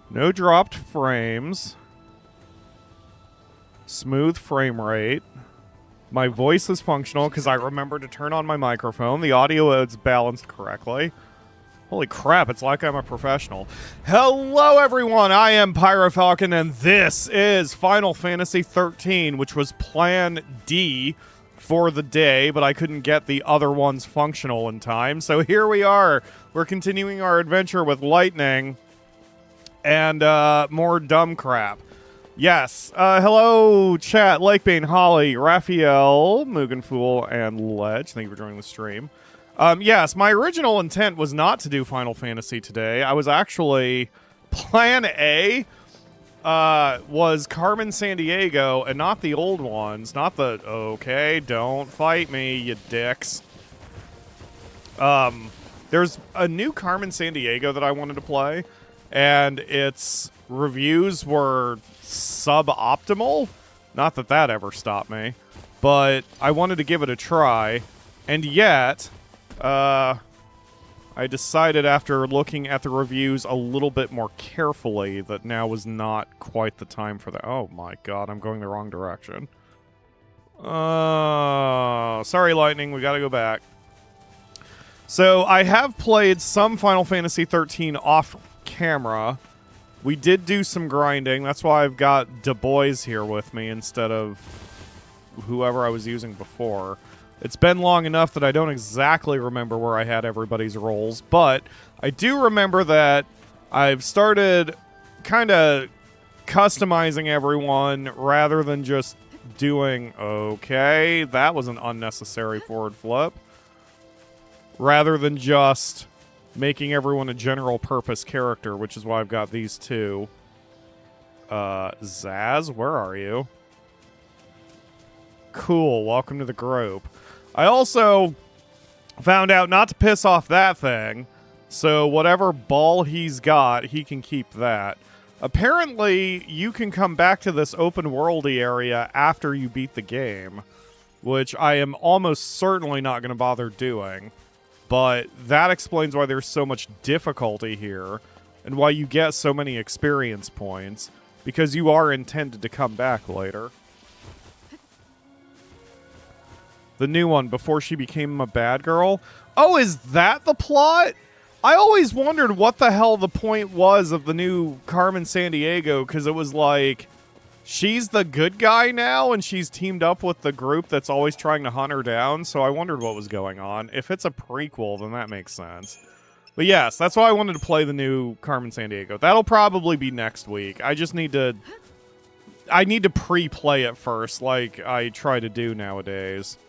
No dropped frames. Smooth frame rate. My voice is functional because I remembered to turn on my microphone. The audio is balanced correctly. Holy crap, it's like I'm a professional. Hello, everyone. I am PyroFalkon, and this is Final Fantasy XIII, which was Plan D for the day, but I couldn't get the other ones functional in time. So here we are. We're continuing our adventure with Lightning and more dumb crap. Yes. Hello, chat. Lakebane, Holly, Raphael, Mugenfool, and Ledge. Thank you for joining the stream. Yes, my original intent was not to do Final Fantasy today. I was actually... Plan A was Carmen Sandiego, and not the old ones. Not the... Okay, don't fight me, you dicks. There's a new Carmen Sandiego that I wanted to play, and its reviews were suboptimal. Not that that ever stopped me, but I wanted to give it a try, and yet... I decided after looking at the reviews a little bit more carefully that now was not quite the time for that. Oh my god, I'm going the wrong direction. Sorry, Lightning, we gotta go back. So, I have played some Final Fantasy XIII off camera. We did do some grinding. That's why I've got Du Bois here with me instead of whoever I was using before. It's been long enough that I don't exactly remember where I had everybody's roles, but I do remember that I've started kind of customizing everyone rather than just doing, okay, that was an unnecessary forward flip, rather than just making everyone a general purpose character, which is why I've got these two. Zaz, where are you? Cool, welcome to the group. I also found out not to piss off that thing, so whatever ball he's got, he can keep that. Apparently, you can come back to this open-worldy area after you beat the game, which I am almost certainly not going to bother doing, but that explains why there's so much difficulty here, and why you get so many experience points, because you are intended to come back later. The new one, before she became a bad girl. Oh, is that the plot? I always wondered what the hell the point was of the new Carmen Sandiego, because it was like, she's the good guy now, and she's teamed up with the group that's always trying to hunt her down, so I wondered what was going on. If it's a prequel, then that makes sense. But yes, that's why I wanted to play the new Carmen Sandiego. That'll probably be next week. I just need to... I need to pre-play it first, like I try to do nowadays.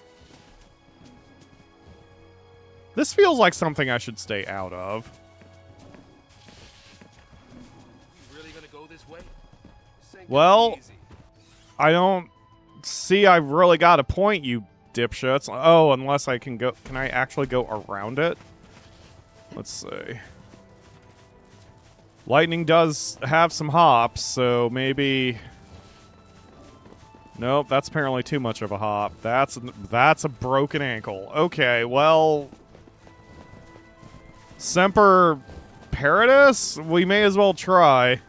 This feels like something I should stay out of. Really gonna go this way? Well, I don't see I've really got a point, you dipshits. Oh, unless I can go... Can I actually go around it? Let's see. Lightning does have some hops, so maybe... Nope, that's apparently too much of a hop. That's a broken ankle. Okay, well... Semper Paradis? We may as well try.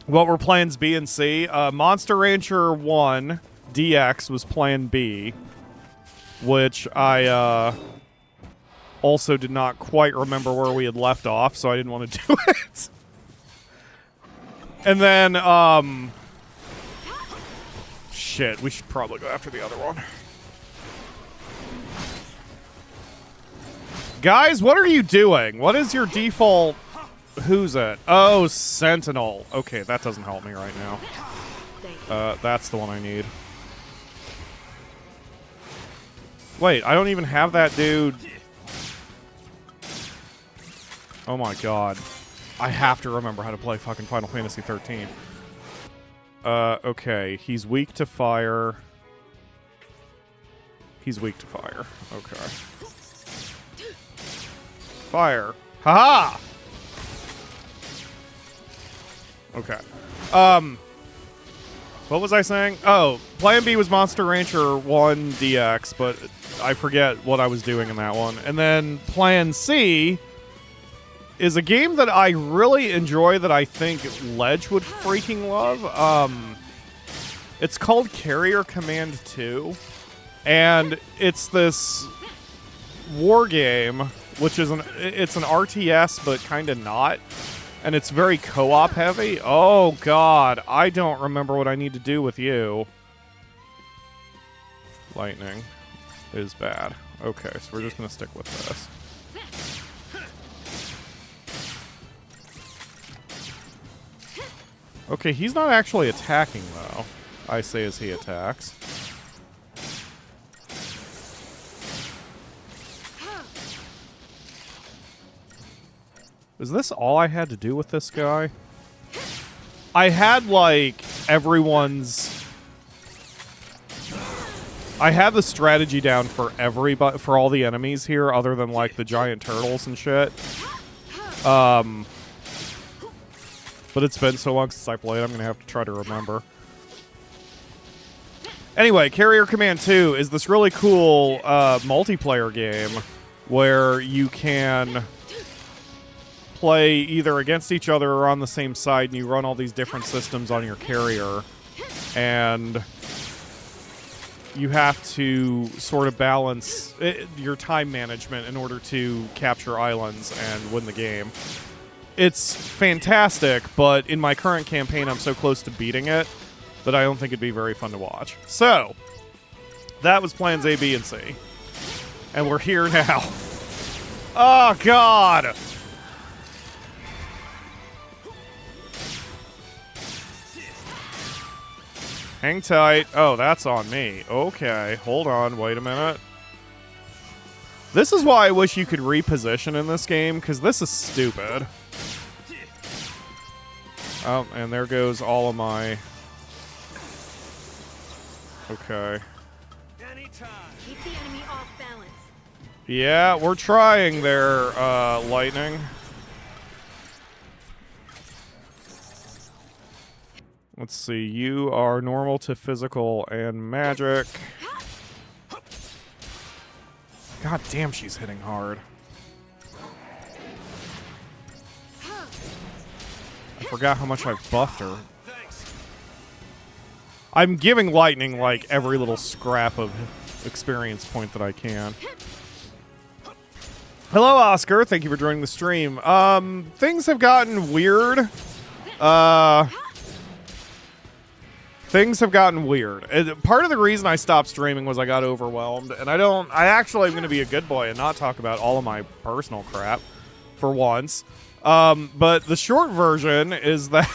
What were plans B and C? Monster Rancher 1 DX was plan B, which I also did not quite remember where we had left off, so I didn't want to do it. And then, shit, we should probably go after the other one. Guys, what are you doing? What is your default... Who's it? Oh, Sentinel. Okay, that doesn't help me right now. That's the one I need. Wait, I don't even have that dude. Oh my god. I have to remember how to play fucking Final Fantasy XIII. Okay, he's weak to fire. He's weak to fire. Okay. Fire. Haha! Okay. What was I saying? Oh, Plan B was Monster Rancher 1 DX, but I forget what I was doing in that one. And then Plan C is a game that I really enjoy that I think Ledge would freaking love. It's called Carrier Command 2, and it's this war game, which is it's an RTS, but kind of not, and it's very co-op heavy. Oh god, I don't remember what I need to do with you. Lightning is bad. Okay, so we're just gonna stick with this. Okay, he's not actually attacking, though. I say as he attacks. Is this all I had to do with this guy? I had, like, everyone's... I had the strategy down for everybody, for all the enemies here, other than, like, the giant turtles and shit. But it's been so long since I played, I'm going to have to try to remember. Anyway, Carrier Command 2 is this really cool multiplayer game where you can play either against each other or on the same side, and you run all these different systems on your carrier. And you have to sort of balance your time management in order to capture islands and win the game. It's fantastic, but in my current campaign, I'm so close to beating it that I don't think it'd be very fun to watch. So, that was plans A, B, and C. And we're here now. Oh, God! Hang tight. Oh, that's on me. Okay, hold on, wait a minute. This is why I wish you could reposition in this game, because this is stupid. Oh, and there goes all of my... Okay. Keep the enemy off balance. Yeah, we're trying there, Lightning. Let's see, you are normal to physical and magic. God damn, she's hitting hard. I forgot how much I've buffed her. I'm giving Lightning, like, every little scrap of experience point that I can. Hello, Oscar. Thank you for joining the stream. Things have gotten weird. Things have gotten weird. Part of the reason I stopped streaming was I got overwhelmed, and I actually am going to be a good boy and not talk about all of my personal crap for once. But the short version is that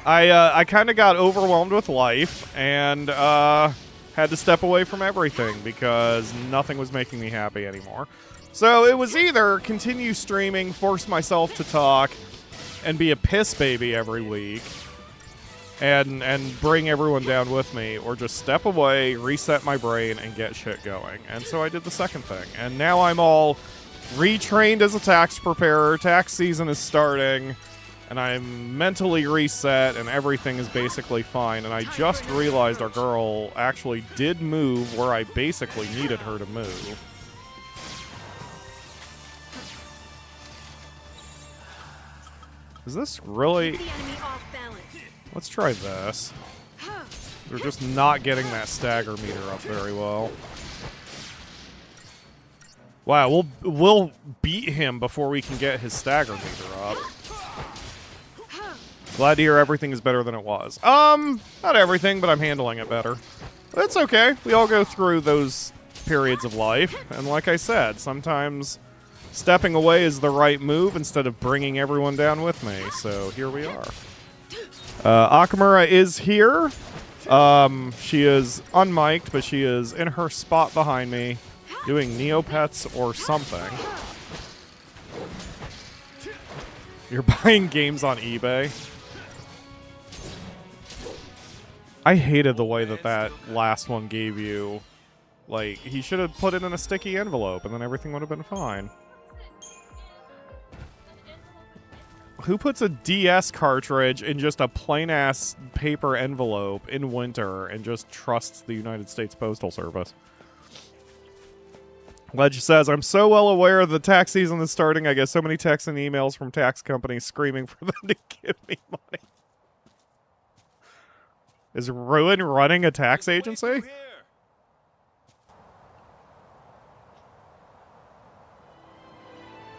I kind of got overwhelmed with life and had to step away from everything because nothing was making me happy anymore. So it was either continue streaming, force myself to talk, and be a piss baby every week, and bring everyone down with me, or just step away, reset my brain, and get shit going. And so I did the second thing. And now I'm all retrained as a tax preparer. Tax season is starting, and I'm mentally reset, and everything is basically fine. And I just realized our girl actually did move where I basically needed her to move. Is this really... Keep the enemy off balance. Let's try this. We're just not getting that stagger meter up very well. Wow, we'll beat him before we can get his stagger meter up. Glad to hear everything is better than it was. Not everything, but I'm handling it better. That's okay. We all go through those periods of life. And like I said, sometimes stepping away is the right move instead of bringing everyone down with me. So here we are. Akamura is here. She is unmiked, but she is in her spot behind me, doing Neopets or something. You're buying games on eBay? I hated the way that last one gave you. Like, he should have put it in a sticky envelope, and then everything would have been fine. Who puts a DS cartridge in just a plain-ass paper envelope in winter and just trusts the United States Postal Service? Ledge says, I'm so well aware the tax season is starting. I get so many texts and emails from tax companies screaming for them to give me money. Is Ruin running a tax agency?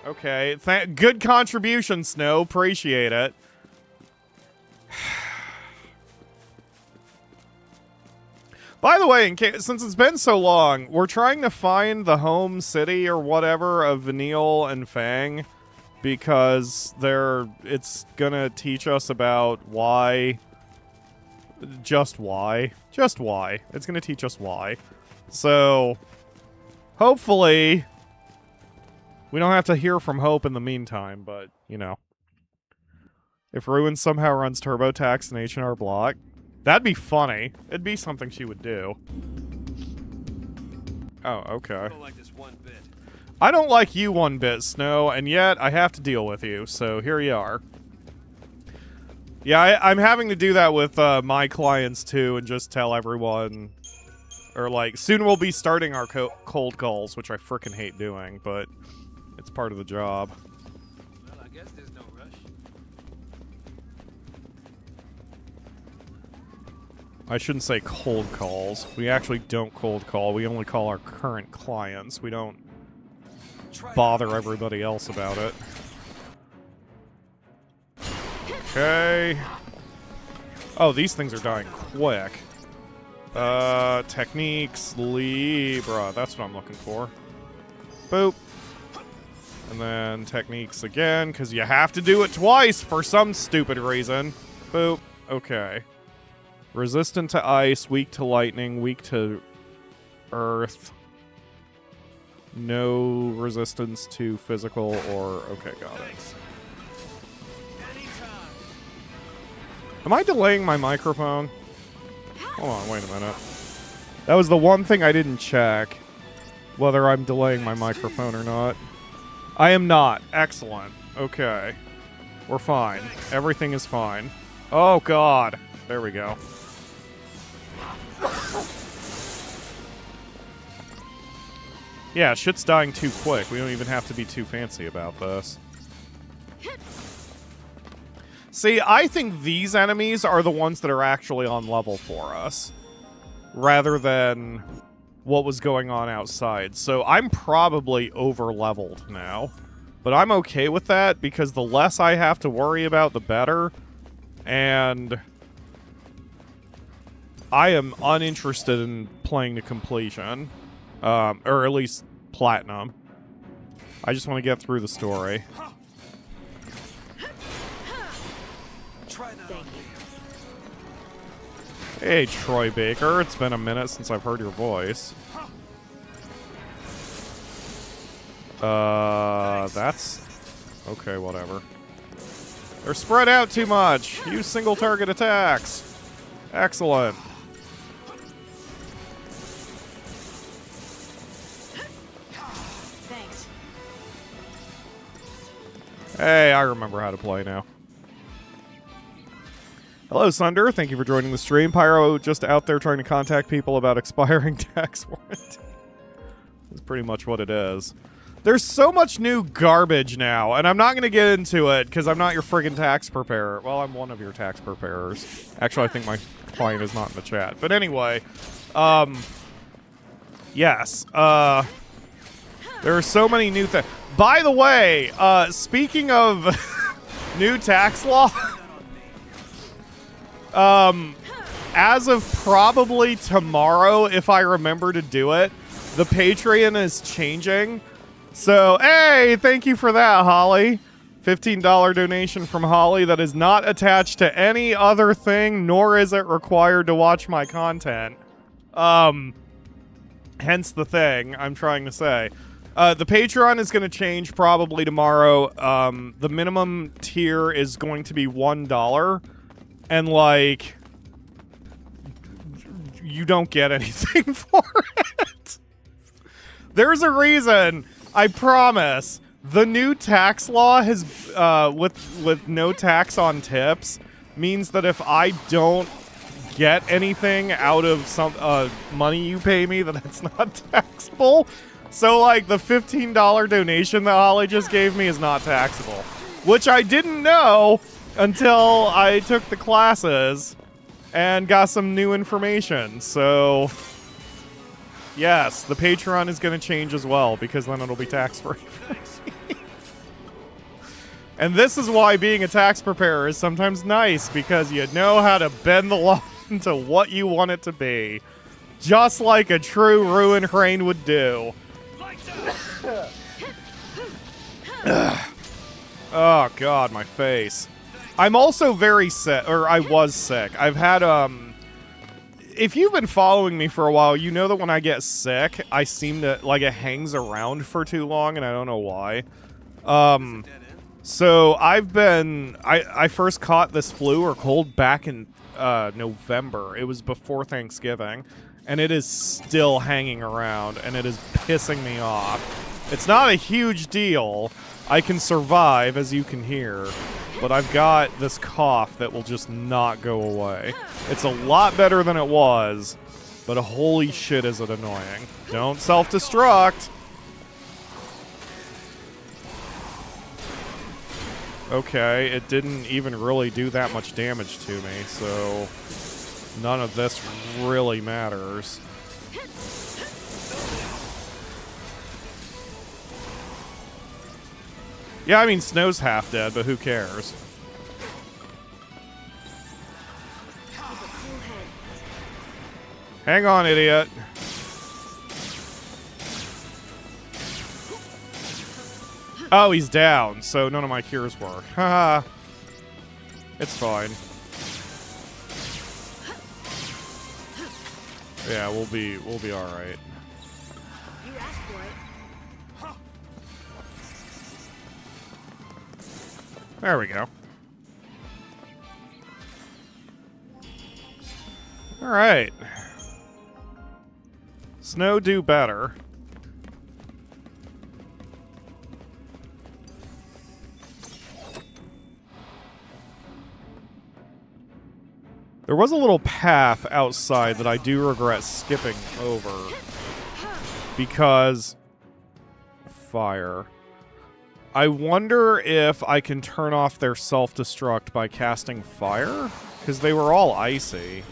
Okay, good contribution, Snow. Appreciate it. By the way, since it's been so long, we're trying to find the home city or whatever of Vanille and Fang because it's gonna teach us about why. Just why. Just why. It's gonna teach us why. So, hopefully, we don't have to hear from Hope in the meantime, but, you know. If Ruin somehow runs TurboTax in H&R Block, that'd be funny. It'd be something she would do. Oh, okay. I don't like this one bit. I don't like you one bit, Snow, and yet I have to deal with you, so here you are. Yeah, I'm having to do that with my clients, too, and just tell everyone... Or, like, soon we'll be starting our cold calls, which I frickin' hate doing, but it's part of the job. Well, I guess there's no rush. I shouldn't say cold calls. We actually don't cold call. We only call our current clients. We don't bother everybody else about it. Okay. Oh, these things are dying quick. Techniques, Libra. That's what I'm looking for. Boop. And then techniques again, because you have to do it twice for some stupid reason. Boop. Okay. Resistant to ice, weak to lightning, weak to earth. No resistance to physical or... Okay, got it. Am I delaying my microphone? Hold on, wait a minute. That was the one thing I didn't check. Whether I'm delaying my microphone or not. I am not. Excellent. Okay. We're fine. Everything is fine. Oh, God. There we go. Yeah, shit's dying too quick. We don't even have to be too fancy about this. See, I think these enemies are the ones that are actually on level for us, rather than what was going on outside. So I'm probably over-leveled now, but I'm okay with that because the less I have to worry about, the better, and I am uninterested in playing to completion, or at least platinum. I just want to get through the story. Hey, Troy Baker. It's been a minute since I've heard your voice. That's... Okay, whatever. They're spread out too much. Use single target attacks. Excellent. Thanks. Hey, I remember how to play now. Hello, Sunder. Thank you for joining the stream. Pyro just out there trying to contact people about expiring tax warrant. That's pretty much what it is. There's so much new garbage now, and I'm not going to get into it because I'm not your friggin' tax preparer. Well, I'm one of your tax preparers. Actually, I think my client is not in the chat. But anyway, yes. There are so many new things. By the way, speaking of new tax law... as of probably tomorrow, if I remember to do it, the Patreon is changing. So, hey, thank you for that, Holly. $15 donation from Holly that is not attached to any other thing, nor is it required to watch my content. Hence the thing I'm trying to say. The Patreon is going to change probably tomorrow. The minimum tier is going to be $1. And, like, you don't get anything for it. There's a reason, I promise. The new tax law has, with no tax on tips, means that if I don't get anything out of some money you pay me that it's not taxable, So, like, the $15 donation that Holly just gave me is not taxable. Which I didn't know until I took the classes and got some new information. So, yes, the Patreon is going to change as well, because then it'll be tax-free. And this is why being a tax preparer is sometimes nice, because you know how to bend the law into what you want it to be. Just like a true Ruin Crane would do. Oh, God, my face. I'm also very sick, or I was sick. I've had, if you've been following me for a while, you know that when I get sick, I seem to, like, it hangs around for too long, and I don't know why. So I've been, I first caught this flu or cold back in November. It was before Thanksgiving, and it is still hanging around, and it is pissing me off. It's not a huge deal. I can survive, as you can hear, but I've got this cough that will just not go away. It's a lot better than it was, but holy shit is it annoying. Don't self-destruct. Okay, it didn't even really do that much damage to me, so none of this really matters. Yeah, I mean, Snow's half dead, but who cares? Hang on, idiot. Oh, he's down, so none of my cures work. Haha. It's fine. Yeah, we'll be alright. You asked for it. There we go. Alright. Snow do better. There was a little path outside that I do regret skipping over because fire. I wonder if I can turn off their self-destruct by casting fire, because they were all icy.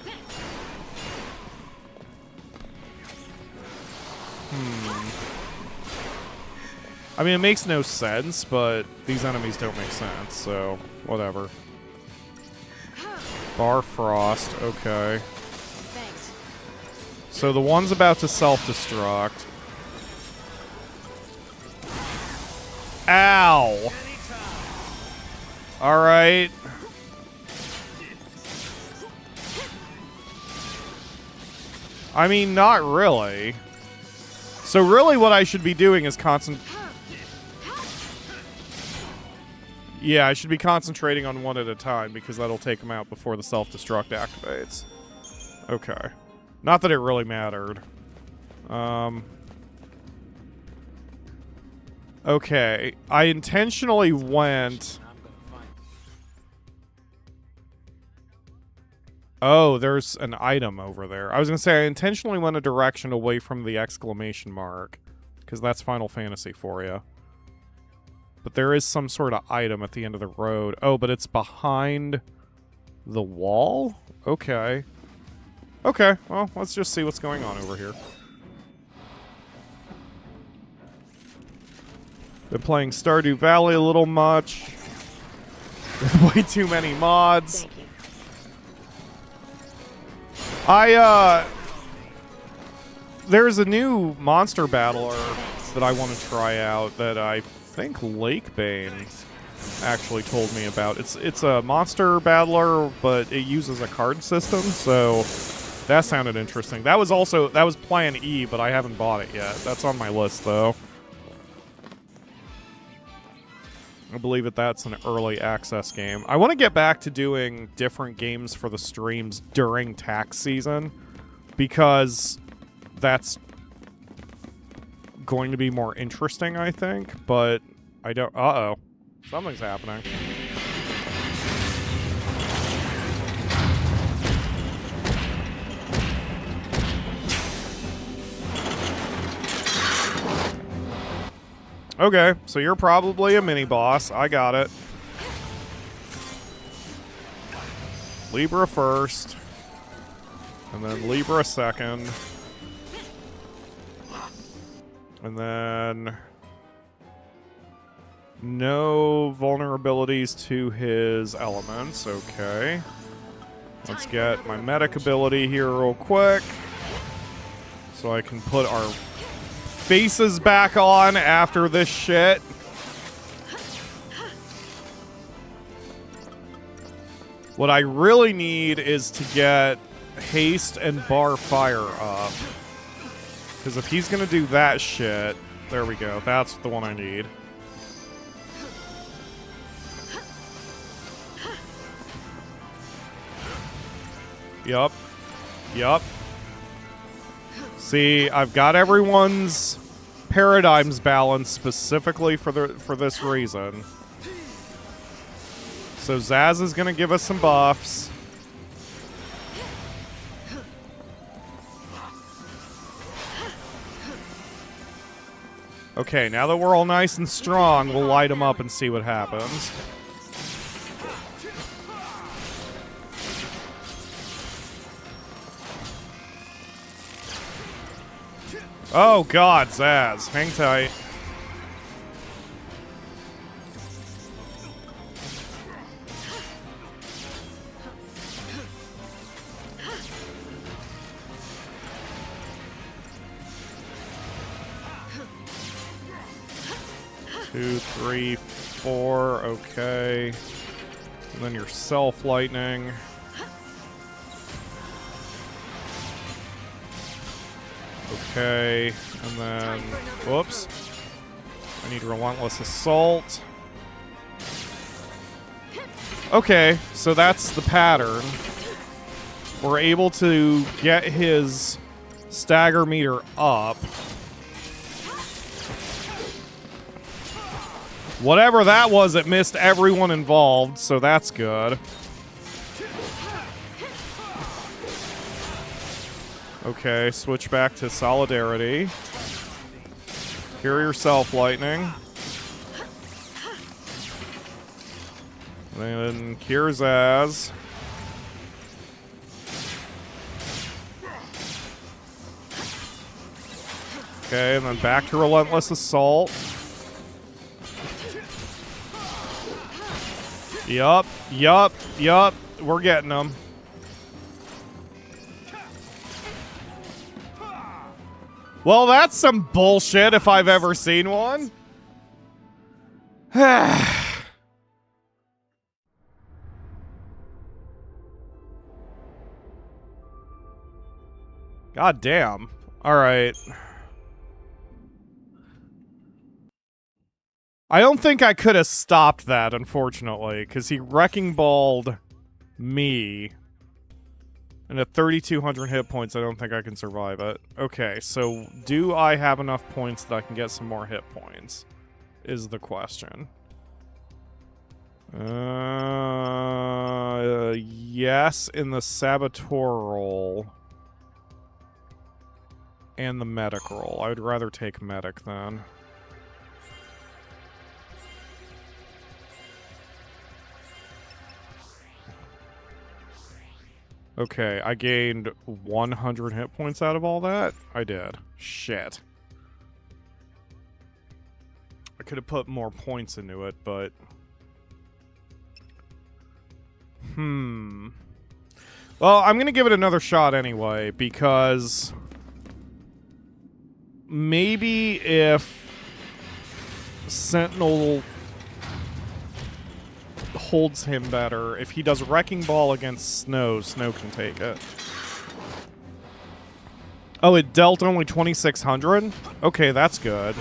I mean, it makes no sense, but these enemies don't make sense, so whatever. Bar Frost, okay. Thanks. So the one's about to self-destruct. Ow! Alright. I mean, not really. So really what I should be doing is Yeah, I should be concentrating on one at a time because that'll take them out before the self-destruct activates. Okay. Not that it really mattered. Okay. I intentionally went... Oh, there's an item over there. I was going to say I intentionally went a direction away from the exclamation mark because that's Final Fantasy for you. But there is some sort of item at the end of the road. Oh, but it's behind the wall? Okay. Okay, well, let's just see what's going on over here. Been playing Stardew Valley a little much. With way too many mods. Thank you. There's a new monster battler that I want to try out that I think Lakebane actually told me about. It's a monster battler, but it uses a card system, so that sounded interesting. That was Plan E, but I haven't bought it yet. That's on my list, though. I believe that's an early access game. I want to get back to doing different games for the streams during tax season, because that's going to be more interesting, I think, but I don't... Uh-oh. Something's happening. Okay, so you're probably a mini-boss. I got it. Libra first. And then Libra second. And then... no vulnerabilities to his elements. Okay. Let's get my medic ability here real quick. So I can put our faces back on after this shit. What I really need is to get haste and bar fire up. Because if he's going to do that shit... there we go. That's the one I need. Yup. Yup. See, I've got everyone's paradigms balanced specifically for this reason. So Zaz is going to give us some buffs. Okay, now that we're all nice and strong, we'll light them up and see what happens. Oh god, Zaz. Hang tight. Two, three, four, okay. And then your self-lightning. Okay, and then, whoops. I need Relentless Assault. Okay, so that's the pattern. We're able to get his stagger meter up. Whatever that was, it missed everyone involved, so that's good. Okay, switch back to Solidarity. Cure yourself, Lightning. Then Cure Zaz. Okay, and then back to Relentless Assault. Yup, yup, yup. We're getting them. Well, that's some bullshit if I've ever seen one. God damn. All right. I don't think I could have stopped that, unfortunately, because he wrecking balled me. And at 3,200 hit points, I don't think I can survive it. Okay, so do I have enough points that I can get some more hit points? Is the question. Yes, in the Saboteur role. And the Medic role. I would rather take Medic then. Okay, I gained 100 hit points out of all that? I did. Shit. I could have put more points into it, but... Well, I'm gonna give it another shot anyway, because... maybe if... Sentinel... holds him better. If he does Wrecking Ball against Snow, Snow can take it. Oh, it dealt only 2,600? Okay, that's good.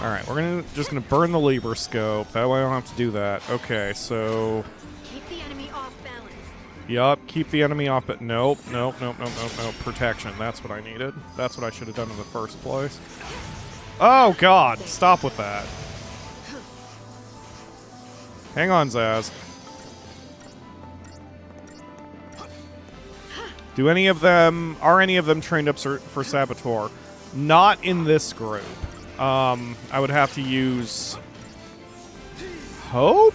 Alright, we're just gonna burn the Libra Scope. That way I don't have to do that. Okay, so... keep the enemy off balance. Yup, keep the enemy off, but nope. Protection, that's what I needed. That's what I should have done in the first place. Oh, God! Stop with that. Hang on, Zaz. Are any of them trained up for Saboteur? Not in this group. I would have to use Hope?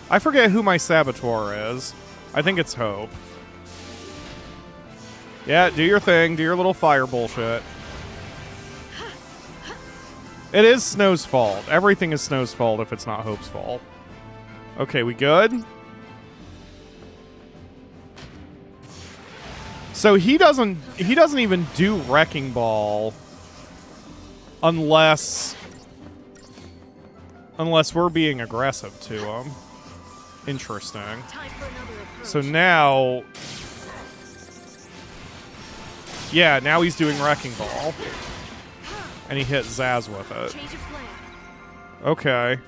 I forget who my Saboteur is. I think it's Hope. Yeah, do your thing. Do your little fire bullshit. It is Snow's fault. Everything is Snow's fault if it's not Hope's fault. Okay, we good? So he doesn't even do Wrecking Ball unless we're being aggressive to him. Interesting. Time for another approach. So now, yeah, now he's doing Wrecking Ball, and he hit Zaz with it. Change of plan. Okay.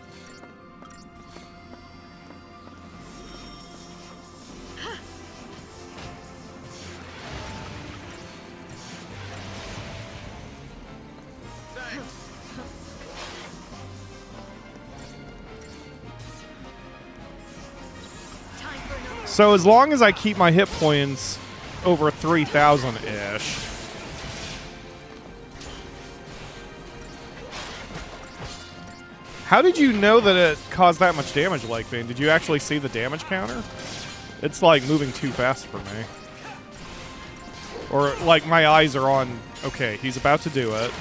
Time for another. So as long as I keep my hit points over 3,000-ish. How did you know that it caused that much damage, Lake Bane? Did you actually see the damage counter? It's like moving too fast for me. Or like my eyes are on, okay, he's about to do it.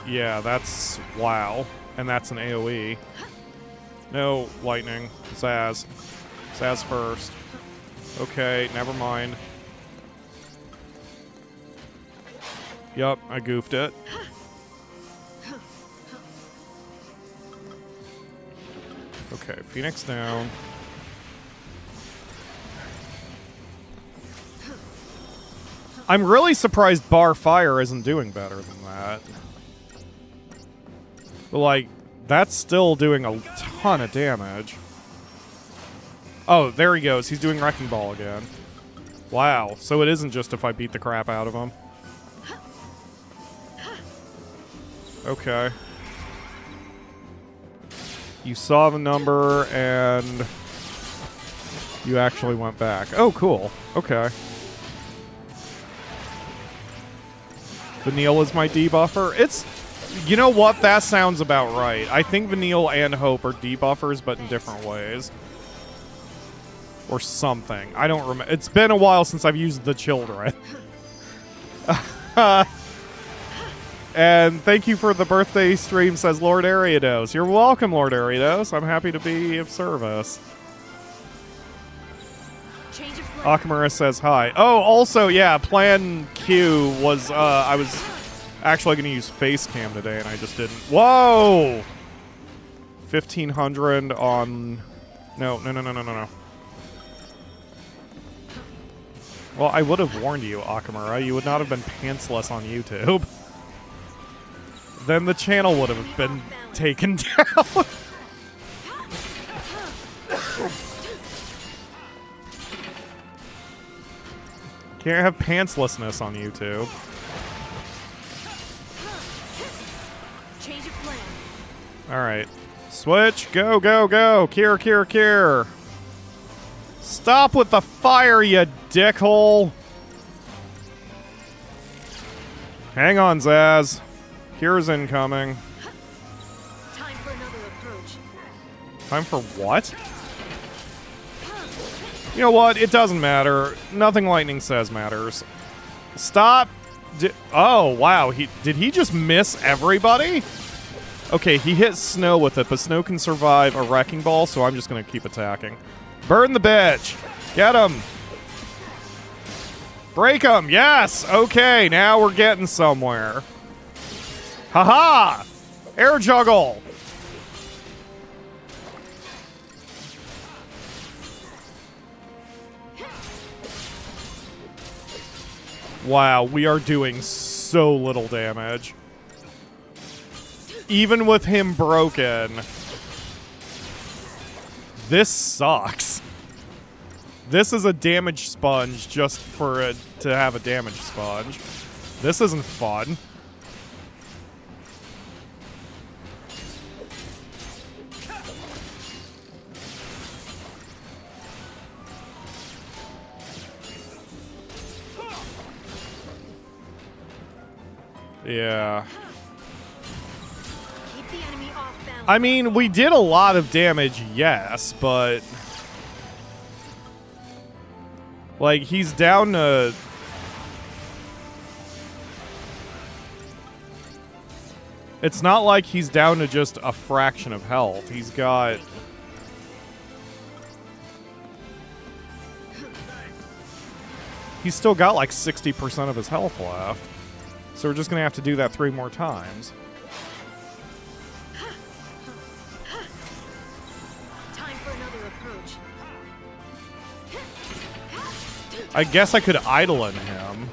Yeah, that's, wow. And that's an AoE. No, lightning. Zaz. Zaz first. Okay, never mind. Yup, I goofed it. Okay, Phoenix down. I'm really surprised Bar Fire isn't doing better than that. But, like, that's still doing a ton of damage. Oh, there he goes. He's doing Wrecking Ball again. Wow. So it isn't just if I beat the crap out of him. Okay. You saw the number, and you actually went back. Oh, cool. Okay. Vanille is my debuffer. It's... You know what? That sounds about right. I think Vanille and Hope are debuffers, but in different ways. Or something. I don't remember. It's been a while since I've used the children. And thank you for the birthday stream, says Lord Ariados. You're welcome, Lord Ariados. I'm happy to be of service. Change of plan. Akamura says hi. Oh, also, yeah, Plan Q was, I was actually going to use face cam today, and I just didn't. Whoa! 1,500 on... No. Well, I would have warned you, Akamura. You would not have been pantsless on YouTube. Then the channel would have been taken down. Can't have pantslessness on YouTube. Change of plan. Alright. Switch. Go. Kier. Stop with the fire, you dickhole. Hang on, Zaz. Kier's incoming. Time for another approach. Time for what? You know what? It doesn't matter. Nothing Lightning says matters. Stop. Oh, wow. Did he just miss everybody? Okay, he hit Snow with it, but Snow can survive a Wrecking Ball, so I'm just going to keep attacking. Burn the bitch. Get him. Break him. Yes. Okay, now we're getting somewhere. Haha! Air juggle. Wow, we are doing so little damage. Even with him broken. This sucks. This is a damage sponge just for it to have a damage sponge. This isn't fun. Yeah. I mean, we did a lot of damage, yes, but... Like, he's down to... It's not like he's down to just a fraction of health. He's got... He's still got like 60% of his health left. So we're just going to have to do that 3 more times. Time for another approach. I guess I could idle in him.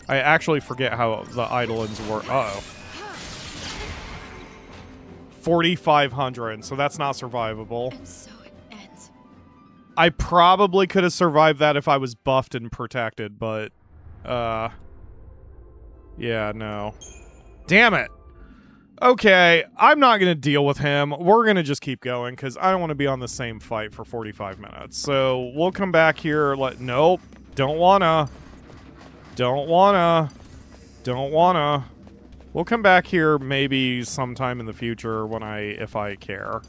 I actually forget how the idle-ins work. Uh-oh. 4,500, so that's not survivable. And so it ends. I probably could have survived that if I was buffed and protected, but... Yeah, no. Damn it! Okay, I'm not going to deal with him. We're going to just keep going, because I don't want to be on the same fight for 45 minutes. So, we'll come back here. Nope. Don't wanna. Don't wanna. Don't wanna. We'll come back here maybe sometime in the future when if I care.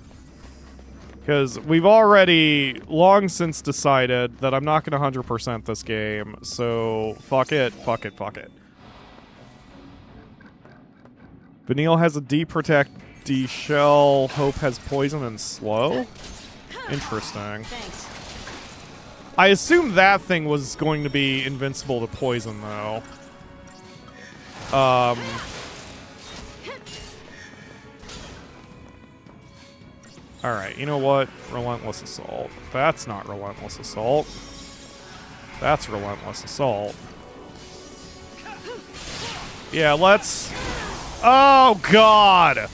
Because we've already long since decided that I'm not going to 100% this game. So, fuck it, fuck it, fuck it. Vanille has a D-Protect, D-Shell. Hope has Poison and Slow? Interesting. Thanks. I assumed that thing was going to be invincible to Poison, though. Alright, you know what? Relentless Assault. That's not Relentless Assault. That's Relentless Assault. Yeah, let's... Oh, God!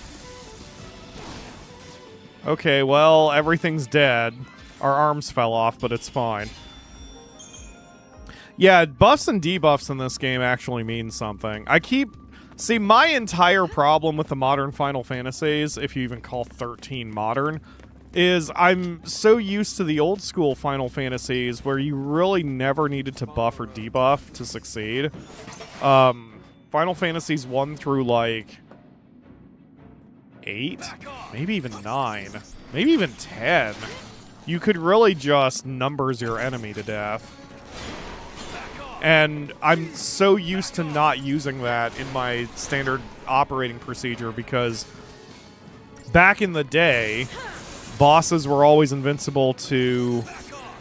Okay, well, everything's dead. Our arms fell off, but it's fine. Yeah, buffs and debuffs in this game actually mean something. See, my entire problem with the modern Final Fantasies, if you even call 13 modern, is I'm so used to the old school Final Fantasies where you really never needed to buff or debuff to succeed. Final Fantasies 1 through, like, 8? Maybe even 9. Maybe even 10. You could really just numbers your enemy to death. And I'm so used to not using that in my standard operating procedure because back in the day, bosses were always invincible to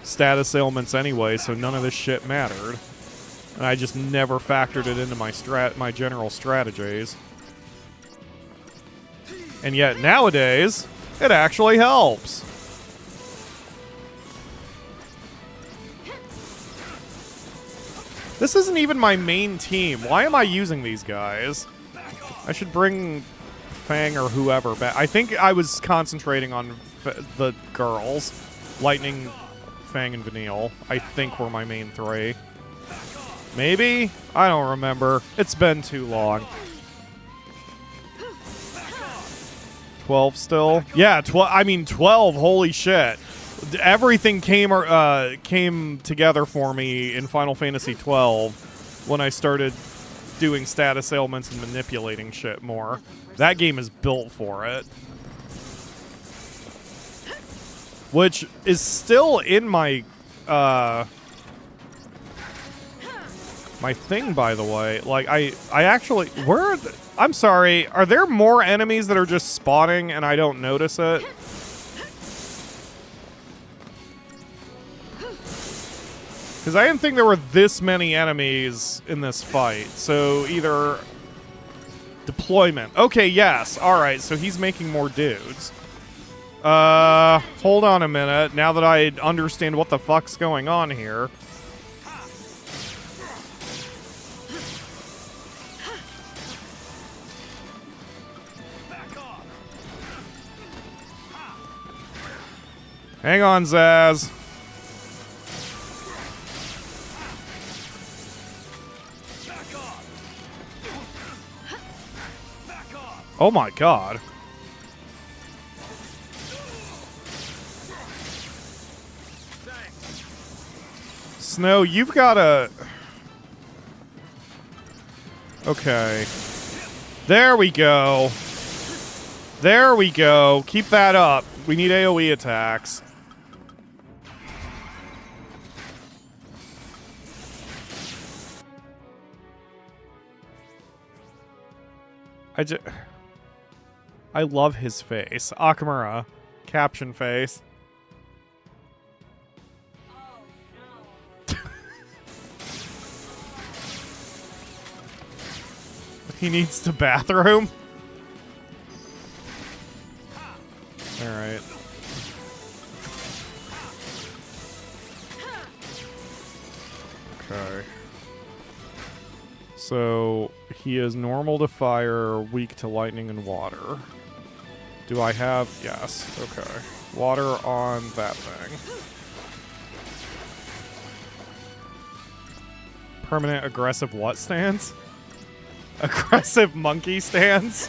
status ailments anyway, so none of this shit mattered. And I just never factored it into my general strategies. And yet nowadays, it actually helps. This isn't even my main team. Why am I using these guys? I should bring Fang or whoever back. I think I was concentrating on the girls. Lightning, Fang, and Vanille, I think were my main 3. Maybe? I don't remember. It's been too long. 12 still? Yeah, 12, holy shit. Everything came together for me in Final Fantasy XII when I started doing status ailments and manipulating shit more. That game is built for it. Which is still in my my thing, by the way. Like, I actually... I'm sorry, are there more enemies that are just spawning and I don't notice it? Because I didn't think there were this many enemies in this fight. So either... Deployment. Okay, yes. Alright, so he's making more dudes. Hold on a minute. Now that I understand what the fuck's going on here. Hang on, Zaz. Oh my god. Snow, you've got a... Okay. There we go. There we go. Keep that up. We need AoE attacks. I love his face. Akamura. Caption face. He needs to bathroom. All right. Okay. So he is normal to fire, weak to lightning and water. Do I have? Yes. Okay. Water on that thing. Permanent aggressive what stance? Aggressive monkey stance?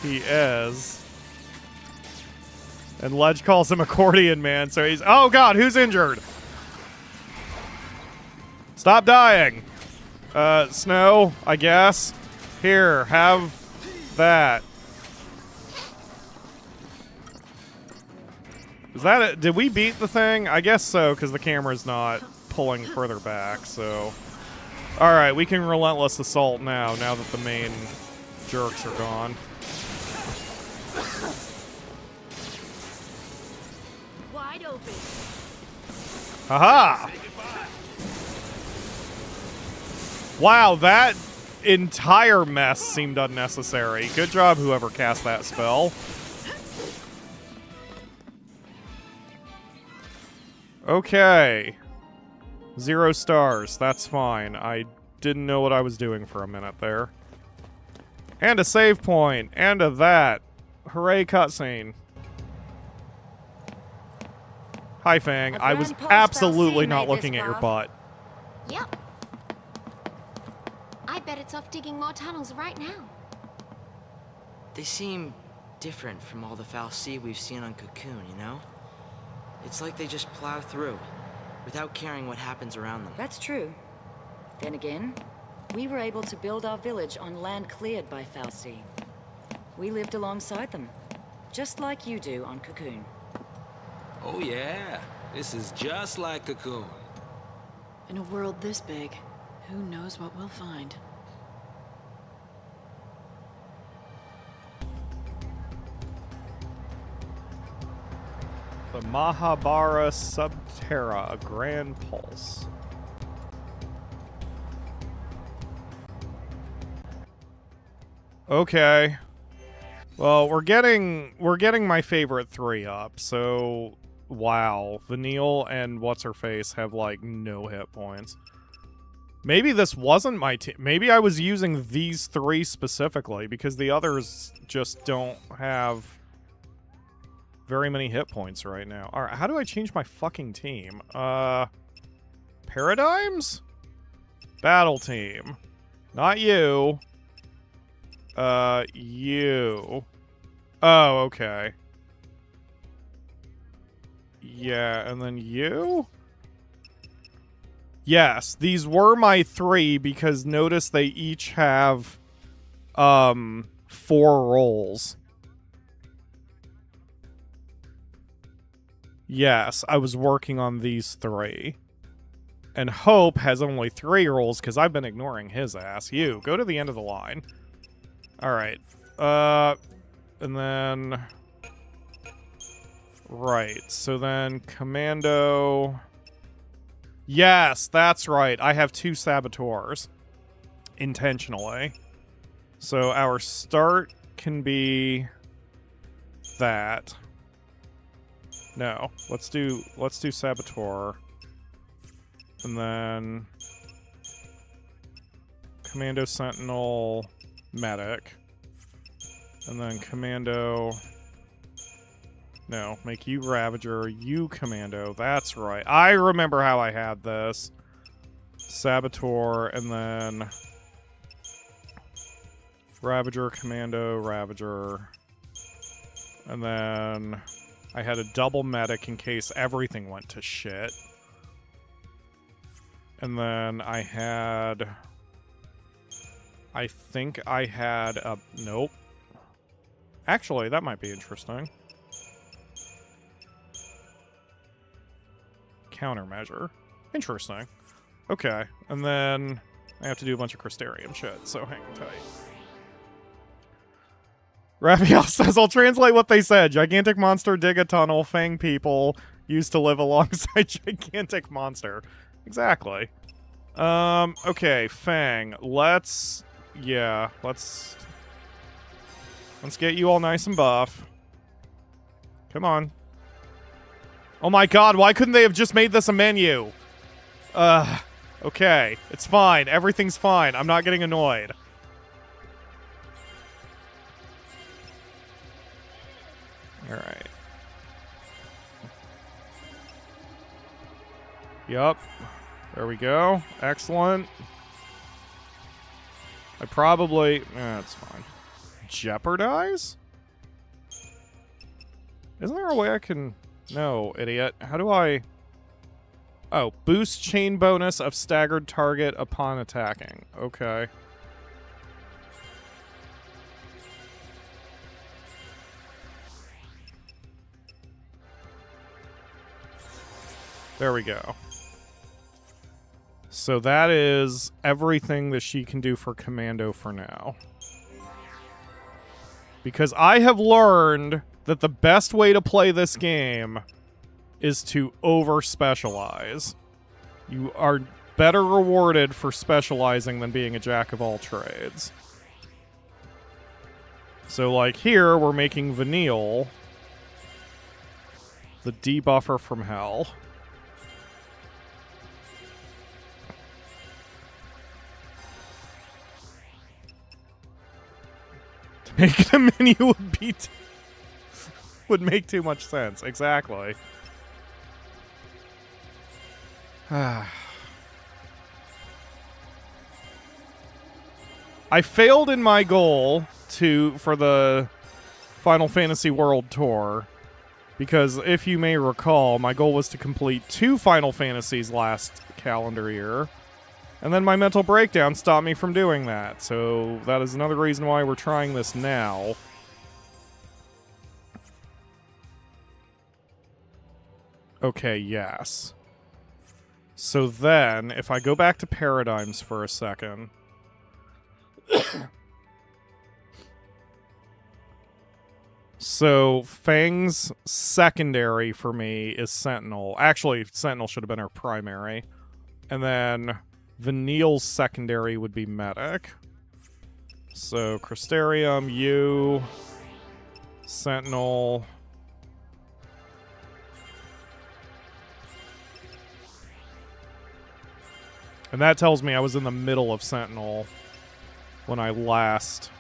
He is. And Ledge calls him accordion man, so he's... Oh god, who's injured? Stop dying. Snow, I guess. Here, have that. Is that it? Did we beat the thing? I guess so, because the camera's not pulling further back, so... Alright, we can relentless assault now that the main jerks are gone. Wide open. Haha! Wow, that entire mess seemed unnecessary. Good job, whoever cast that spell. Okay. 0 stars. That's fine. I didn't know what I was doing for a minute there. And a save point. And a that. Hooray, cutscene. Hi, Fang. I was absolutely not looking at your butt. Yep. I bet it's off digging more tunnels right now. They seem different from all the foul sea we've seen on Cocoon, you know? It's like they just plow through, without caring what happens around them. That's true. Then again, we were able to build our village on land cleared by foul sea. We lived alongside them, just like you do on Cocoon. Oh yeah, this is just like Cocoon. In a world this big, who knows what we'll find? The Mahabara Subterra, a grand pulse. Okay. Well, we're getting my favorite 3 up, so wow. Vanille and what's-her-face have like no hit points. Maybe this wasn't my team. Maybe I was using these 3 specifically because the others just don't have very many hit points right now. All right, how do I change my fucking team? Paradigms? Battle team. Not you. You. Oh, okay. Yeah, and then you? Yes, these were my 3 because notice they each have 4 roles. Yes, I was working on these 3. And Hope has only 3 roles because I've been ignoring his ass. You, go to the end of the line. Alright. And then... Right, so then Commando... Yes, that's right. I have 2 Saboteurs. Intentionally. So our start can be... that. No, let's do Saboteur. And then Commando Sentinel Medic. And then Commando... No, make you Ravager, you Commando. That's right. I remember how I had this. Saboteur, and then Ravager, Commando, Ravager. And then I had a double medic in case everything went to shit. And then I I think I had a... Nope. Actually, that might be interesting. Countermeasure. Interesting. Okay, and then I have to do a bunch of Crystarium shit, so hang tight. Raphael says, I'll translate what they said. Gigantic monster, dig a tunnel, fang people used to live alongside gigantic monster. Exactly. Okay, fang. Let's get you all nice and buff. Come on. Oh my god, why couldn't they have just made this a menu? Okay. It's fine. Everything's fine. I'm not getting annoyed. Alright. Yup. There we go. Excellent. I probably... That's fine. Jeopardize? Isn't there a way I can... No, idiot. How do I... Oh, boost chain bonus of staggered target upon attacking. Okay. There we go. So that is everything that she can do for Commando for now. Because I have learned that the best way to play this game is to over-specialize. You are better rewarded for specializing than being a jack of all trades. So, like here, we're making Vanille the debuffer from hell. To make it a menu would be... would make too much sense. Exactly. I failed in my goal for the Final Fantasy World Tour because, if you may recall, my goal was to complete 2 Final Fantasies last calendar year, and then my mental breakdown stopped me from doing that. So that is another reason why we're trying this now. Okay, yes. So then, if I go back to Paradigms for a second... So, Fang's secondary for me is Sentinel. Actually, Sentinel should have been her primary. And then Vanille's secondary would be Medic. So, Crystarium, you... Sentinel... And that tells me I was in the middle of Sentinel when I last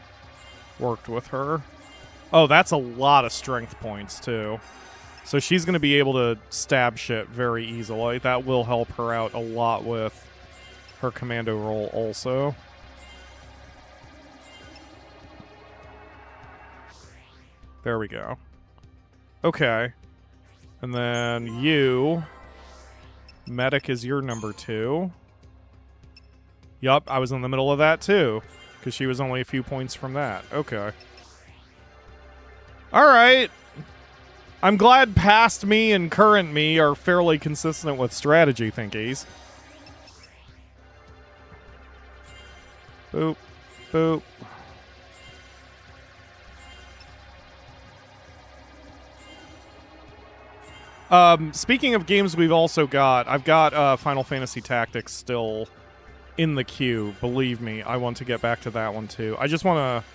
worked with her. Oh, that's a lot of strength points, too. So she's going to be able to stab shit very easily. That will help her out a lot with her commando role also. There we go. Okay. And then you... Medic is your number 2. Yup, I was in the middle of that too, because she was only a few points from that. Okay. Alright. I'm glad past me and current me are fairly consistent with strategy thinkies. Boop. Boop. Speaking of games we've also got, I've got Final Fantasy Tactics still in the queue. Believe me, I want to get back to that one too. I just want to...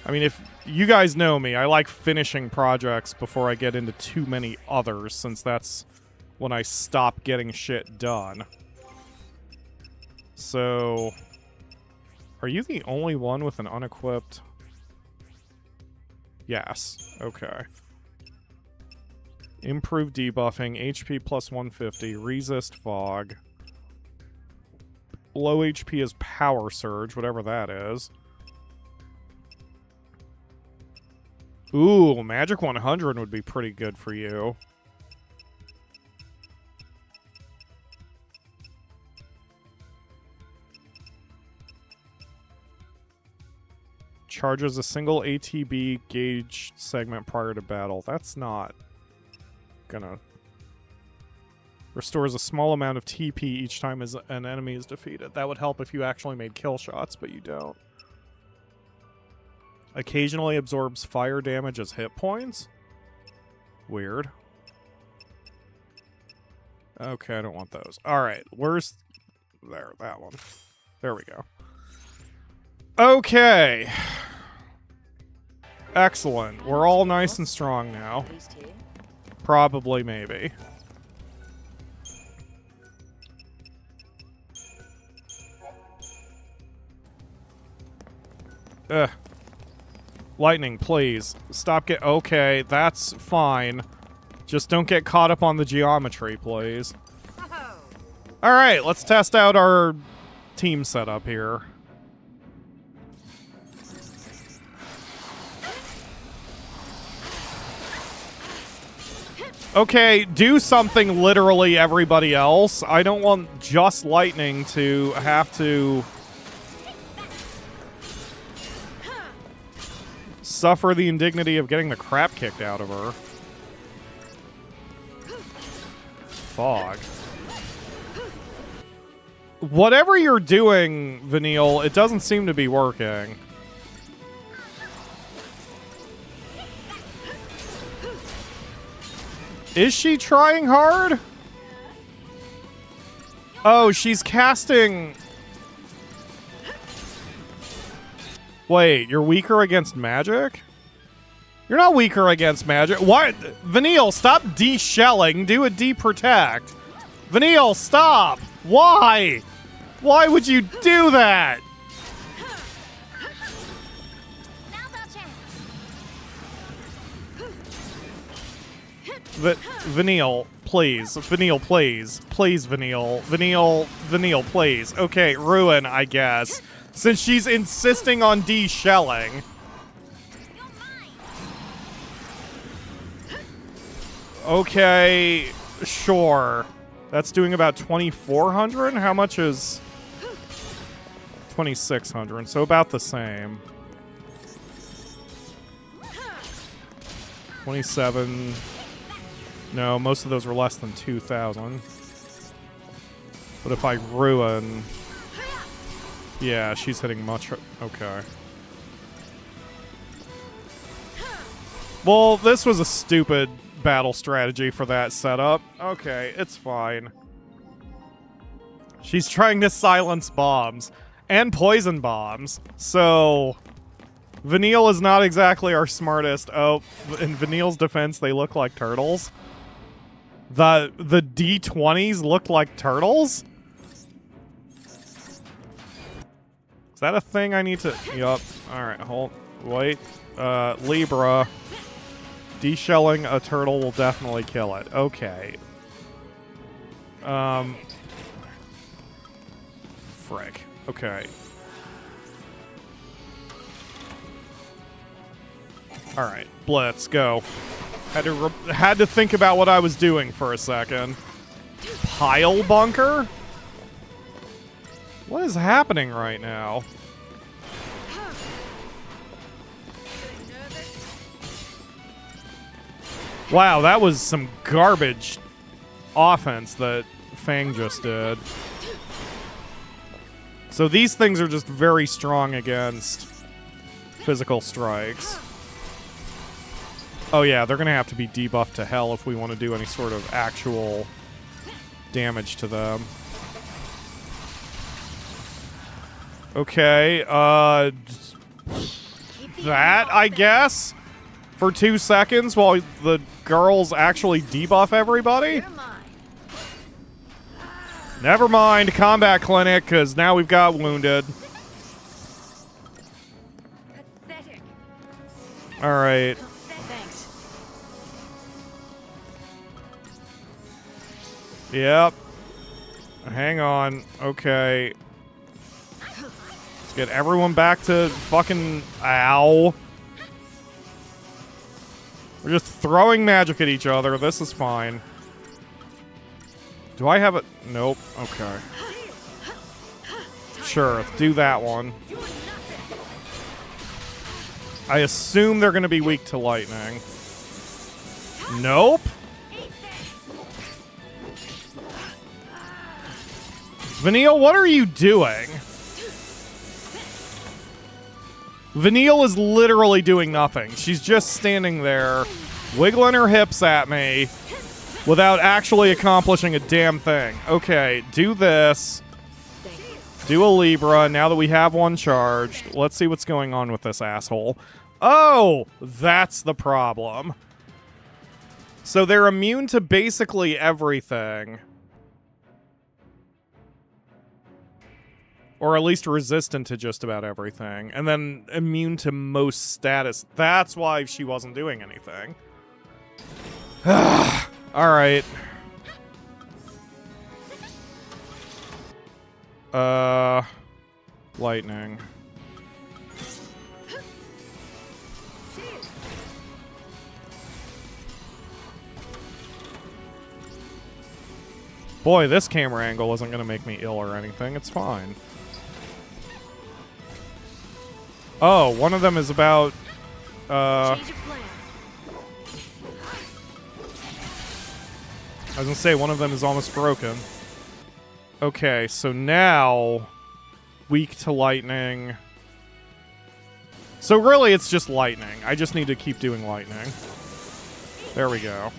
I mean, if you guys know me, I like finishing projects before I get into too many others, since that's when I stop getting shit done. So... Are you the only one with an unequipped... Yes. Okay. Improved debuffing, HP plus 150, resist fog... Low HP is Power Surge, whatever that is. Ooh, Magic 100 would be pretty good for you. Charges a single ATB gauge segment prior to battle. That's not gonna... Restores a small amount of TP each time as an enemy is defeated. That would help if you actually made kill shots, but you don't. Occasionally absorbs fire damage as hit points? Weird. Okay, I don't want those. Alright, where's... There, that one. There we go. Okay. Excellent. We're all nice and strong now. Probably, maybe. Ugh. Lightning, please. Stop get... Okay, that's fine. Just don't get caught up on the geometry, please. Alright, let's test out our team setup here. Okay, do something literally everybody else. I don't want just Lightning to have to suffer the indignity of getting the crap kicked out of her. Fog. Whatever you're doing, Vanille, it doesn't seem to be working. Is she trying hard? Oh, she's casting... Wait, you're weaker against magic? You're not weaker against magic. What? Vanille, stop de-shelling. Do a de-protect. Vanille, stop! Why? Why would you do that? Vanille, please. Vanille, please. Please, Vanille. Vanille, please. Okay, Ruin, I guess. Since she's insisting on de-shelling. Okay, sure. That's doing about 2,400? How much is 2,600? So about the same. 27. No, most of those were less than 2,000. But if I ruin... Yeah, she's hitting much... Okay. Well, this was a stupid battle strategy for that setup. Okay, it's fine. She's trying to silence bombs. And poison bombs. So... Vanille is not exactly our smartest. Oh, in Vanille's defense, they look like turtles. The D20s looked like turtles? Is that a thing I need to... Yup. Alright, hold... Wait. Libra. De-shelling a turtle will definitely kill it. Okay. Frick. Okay. Alright, Blitz, go. Had to think about what I was doing for a second. Pile bunker? What is happening right now? Wow, that was some garbage offense that Fang just did. So these things are just very strong against physical strikes. Oh yeah, they're going to have to be debuffed to hell if we want to do any sort of actual damage to them. Okay, that, I guess, for 2 seconds while the girls actually debuff everybody? Never mind, combat clinic, because now we've got wounded. Alright. Yep. Hang on. Okay. Let's get everyone back to fucking... Ow. We're just throwing magic at each other. This is fine. Do I have it? Nope. Okay. Sure, do that one. I assume they're going to be weak to lightning. Nope. Vanille, what are you doing? Vanille is literally doing nothing. She's just standing there, wiggling her hips at me without actually accomplishing a damn thing. Okay, do this. Do a Libra, now that we have one charged. Let's see what's going on with this asshole. Oh, that's the problem. So they're immune to basically everything. Or at least resistant to just about everything. And then immune to most status. That's why she wasn't doing anything. Alright. Lightning. Boy, this camera angle isn't going to make me ill or anything. It's fine. Oh, one of them is about... I was going to say, one of them is almost broken. Okay, so now... weak to lightning. So really, it's just lightning. I just need to keep doing lightning. There we go.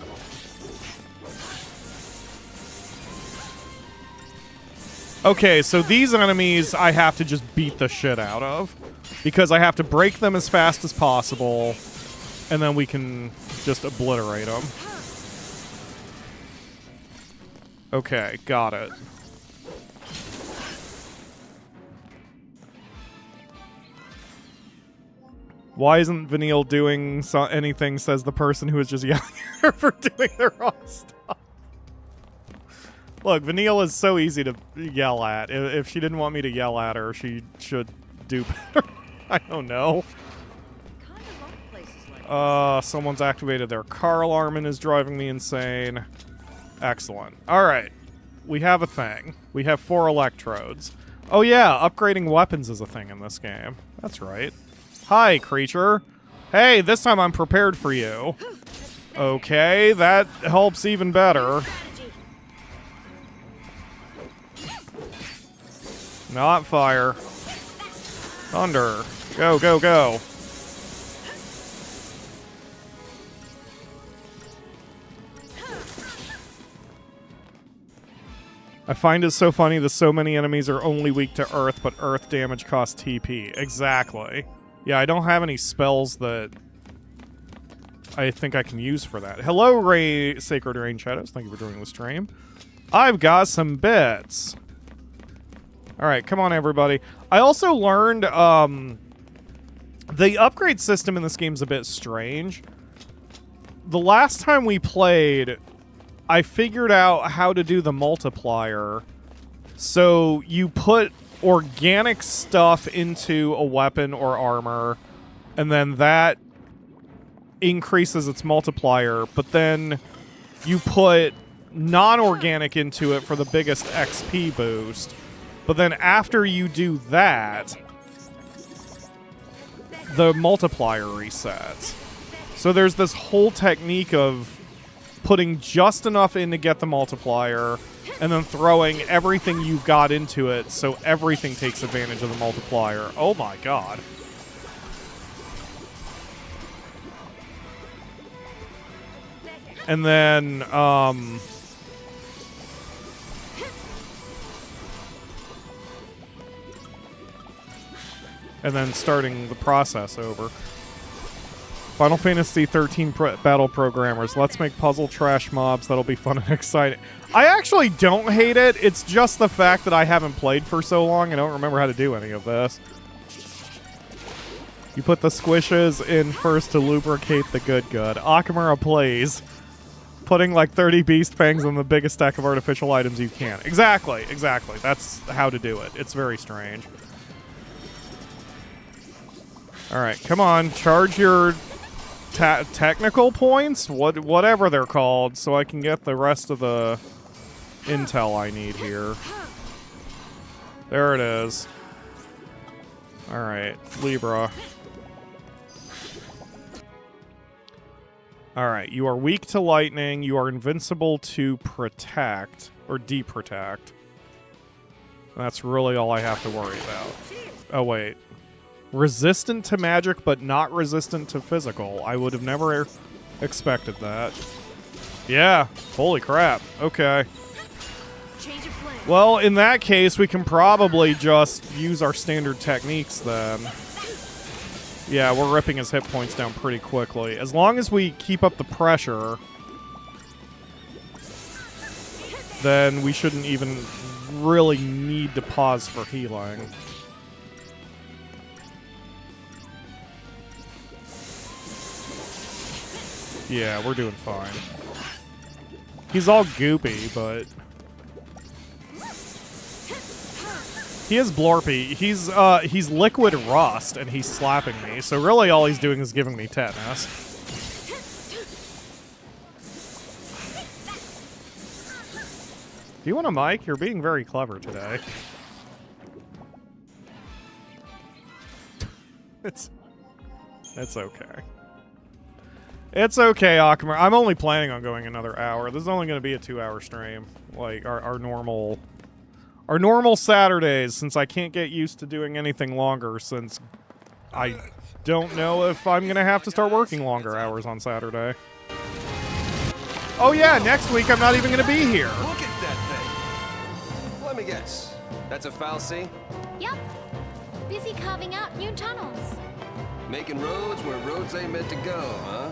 Okay, so these enemies I have to just beat the shit out of. Because I have to break them as fast as possible. And then we can just obliterate them. Okay, got it. Why isn't Vanille doing anything, says the person who is just yelling at her for doing the wrong stuff. Look, Vanille is so easy to yell at. If she didn't want me to yell at her, she should do better. I don't know. Someone's activated their car alarm and is driving me insane. Excellent. Alright. We have a thing. We have 4 electrodes. Oh yeah, upgrading weapons is a thing in this game. That's right. Hi, creature. Hey, this time I'm prepared for you. Okay, that helps even better. Not fire. Thunder. Go, go, go. I find it so funny that so many enemies are only weak to earth, but earth damage costs TP. Exactly. Yeah, I don't have any spells that I think I can use for that. Hello, Sacred Rain Shadows. Thank you for joining the stream. I've got some bits. Alright, come on, everybody. I also learned, the upgrade system in this game's a bit strange. The last time we played, I figured out how to do the multiplier. So you put organic stuff into a weapon or armor, and then that increases its multiplier, but then you put non-organic into it for the biggest XP boost. But then after you do that, the multiplier resets. So there's this whole technique of putting just enough in to get the multiplier, and then throwing everything you've got into it so everything takes advantage of the multiplier. Oh my god. And then, starting the process over. Final Fantasy XIII battle programmers. Let's make puzzle trash mobs. That'll be fun and exciting. I actually don't hate it. It's just the fact that I haven't played for so long. I don't remember how to do any of this. You put the squishes in first to lubricate the good. Akamura plays. Putting like 30 beast fangs on the biggest stack of artificial items you can. Exactly, exactly. That's how to do it. It's very strange. Alright, come on. Charge your technical points? Whatever they're called, so I can get the rest of the intel I need here. There it is. Alright, Libra. Alright, you are weak to lightning. You are invincible to protect. Or deprotect. That's really all I have to worry about. Oh, wait. Resistant to magic, but not resistant to physical. I would have never expected that. Yeah. Holy crap. Okay. Change of plan. Well, in that case, we can probably just use our standard techniques then. Yeah, we're ripping his hit points down pretty quickly. As long as we keep up the pressure, then we shouldn't even really need to pause for healing. Yeah, we're doing fine. He's all goopy, but... He is Blorpy. He's liquid rust, and he's slapping me. So really all he's doing is giving me tetanus. Do you want a mic? You're being very clever today. It's okay. It's okay, Akmer. I'm only planning on going another hour. This is only going to be a 2-hour stream. Like, our normal Saturdays, since I can't get used to doing anything longer, since I don't know if I'm going to have to start working longer hours on Saturday. Oh yeah, next week I'm not even going to be here. Look at that thing. Let me guess. That's a Fal'Cie? Yep. Busy carving out new tunnels. Making roads where roads ain't meant to go, huh?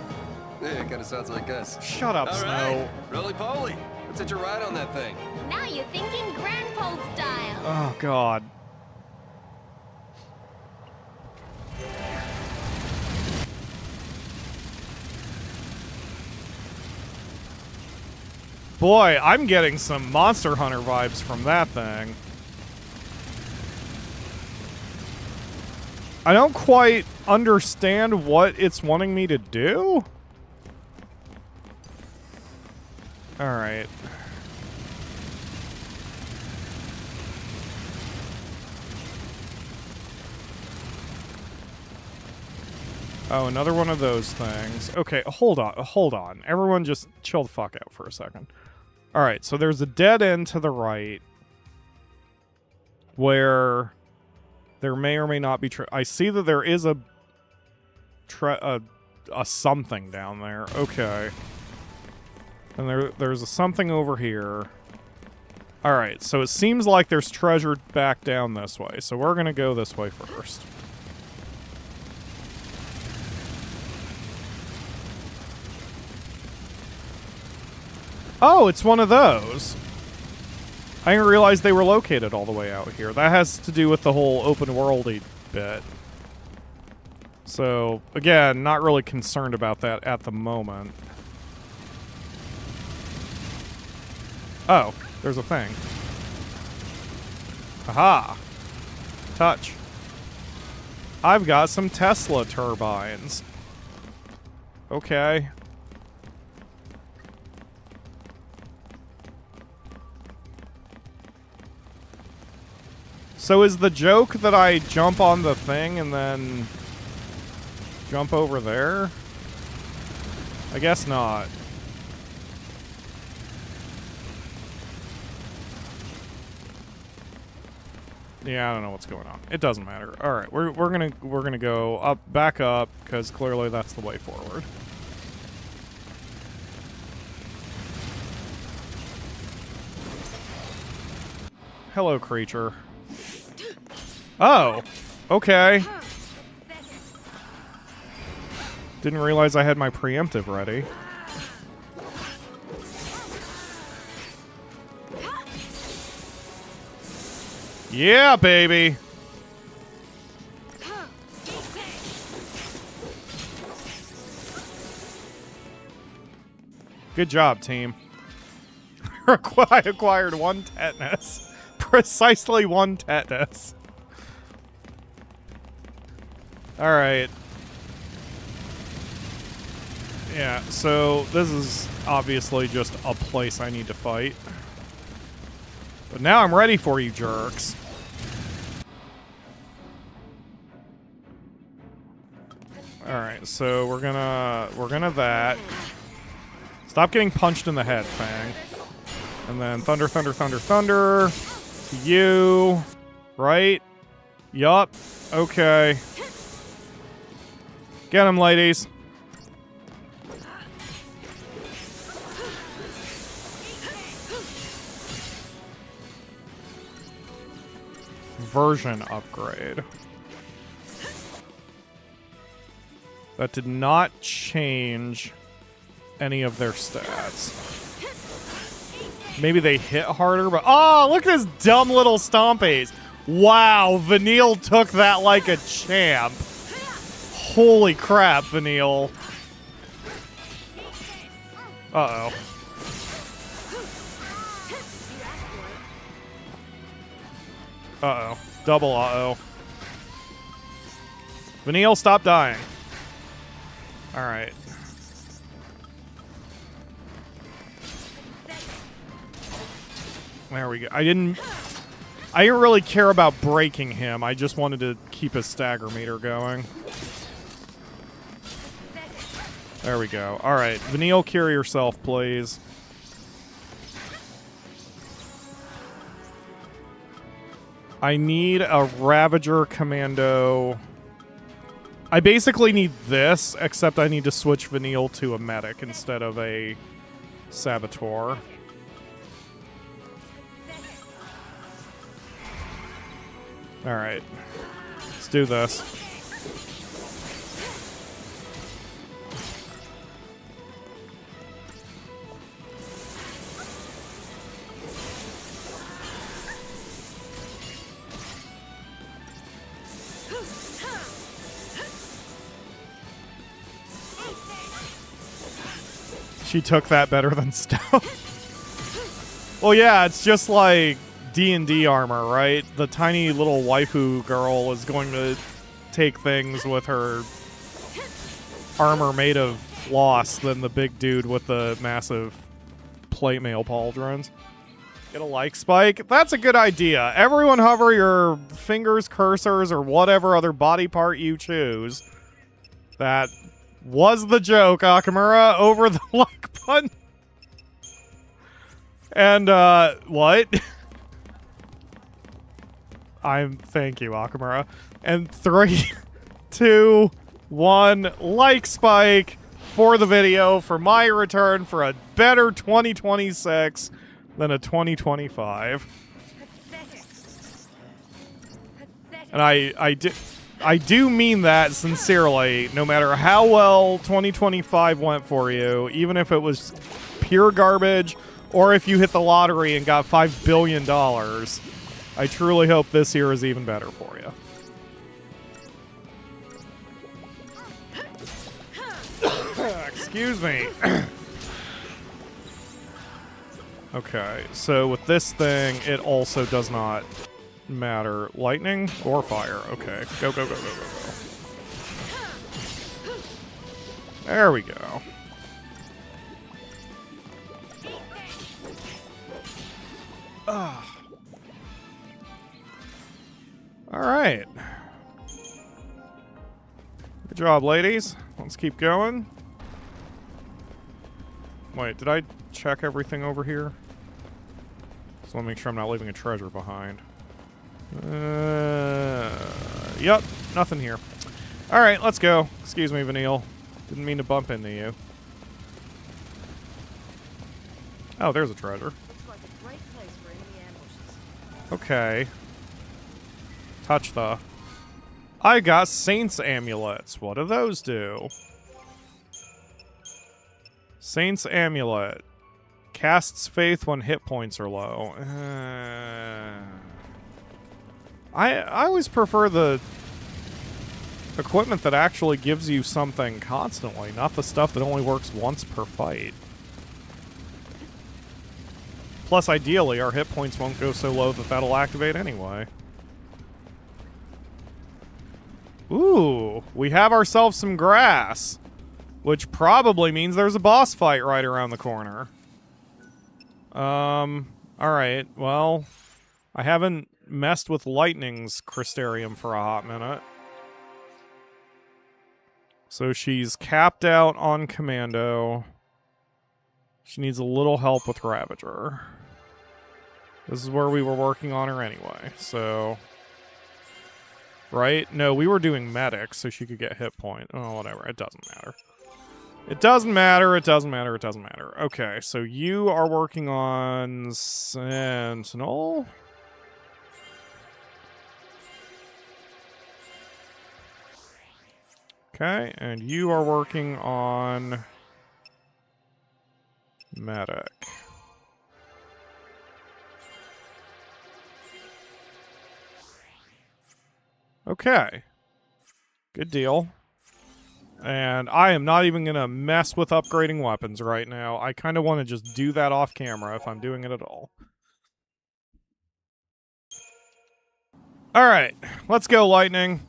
Yeah, it kind of sounds like us. Shut up, All Snow. right. Roly-poly. Let's hit your ride on that thing. Now you're thinking Grandpa style. Oh, God. Boy, I'm getting some Monster Hunter vibes from that thing. I don't quite understand what it's wanting me to do. Alright. Oh, another one of those things. Okay, hold on. Everyone just chill the fuck out for a second. Alright, so there's a dead end to the right where there may or may not be... I see that there is a something down there. Okay. And there's a something over here. Alright, so it seems like there's treasure back down this way. So we're going to go this way first. Oh, it's one of those. I didn't realize they were located all the way out here. That has to do with the whole open worldy bit. So, again, not really concerned about that at the moment. Oh, there's a thing. Aha! Touch. I've got some Tesla turbines. Okay. So is the joke that I jump on the thing and then jump over there? I guess not. Yeah, I don't know what's going on. It doesn't matter. All right, we're gonna go up, back up, because clearly that's the way forward. Hello, creature. Oh, okay. Didn't realize I had my preemptive ready. Yeah, baby. Good job, team. I acquired 1 tetanus. Precisely 1 tetanus. Alright. Yeah, so this is obviously just a place I need to fight. But now I'm ready for you, jerks. Alright, so we're gonna that. Stop getting punched in the head, Fang. And then thunder, thunder, thunder, thunder. To you. Right? Yup. Okay. Get him, ladies. Version upgrade. That did not change any of their stats. Maybe they hit harder, but... Oh, look at his dumb little stompies. Wow, Vanille took that like a champ. Holy crap, Vanille. Uh-oh. Uh-oh. Double uh-oh. Vanille, stop dying. Alright. There we go. I didn't really care about breaking him. I just wanted to keep his stagger meter going. There we go. Alright. Vanille, cure yourself, please. I need a Ravager Commando. I basically need this, except I need to switch Vanille to a medic instead of a Saboteur. Alright. Let's do this. She took that better than Stone. Well, yeah, it's just like D&D armor, right? The tiny little waifu girl is going to take things with her armor made of floss than the big dude with the massive plate mail pauldrons. Get a like spike? That's a good idea. Everyone hover your fingers, cursors, or whatever other body part you choose. That was the joke, Akamura, over the like button. And, what? Thank you, Akamura. And 3, 2, 1, like spike for the video for my return for a better 2026 than a 2025. And I do mean that sincerely, no matter how well 2025 went for you, even if it was pure garbage, or if you hit the lottery and got $5 billion, I truly hope this year is even better for you. Excuse me. Okay, so with this thing, it also does not matter. Lightning or fire. Okay, go, go, go, go, go, go. There we go. Ah. All right. Good job, ladies. Let's keep going. Wait, did I check everything over here? Just want to make sure I'm not leaving a treasure behind. Yep, nothing here. All right, let's go. Excuse me, Vanille. Didn't mean to bump into you. Oh, there's a treasure. Looks like a great place for enemy ambushes. Okay. Touch the... I got Saint's Amulets. What do those do? Saint's Amulet. Casts faith when hit points are low. I always prefer the equipment that actually gives you something constantly, not the stuff that only works once per fight. Plus, ideally, our hit points won't go so low that that'll activate anyway. Ooh, we have ourselves some grass, which probably means there's a boss fight right around the corner. Alright, well, I haven't messed with Lightning's Crystarium for a hot minute. So she's capped out on commando. She needs a little help with Ravager. This is where we were working on her anyway, so... Right? No, we were doing medics so she could get hit point. Oh, whatever. It doesn't matter. It doesn't matter. It doesn't matter. It doesn't matter. Okay, so you are working on Sentinel. Okay, and you are working on medic. Okay. Good deal. And I am not even going to mess with upgrading weapons right now. I kind of want to just do that off camera if I'm doing it at all. Alright, let's go, Lightning.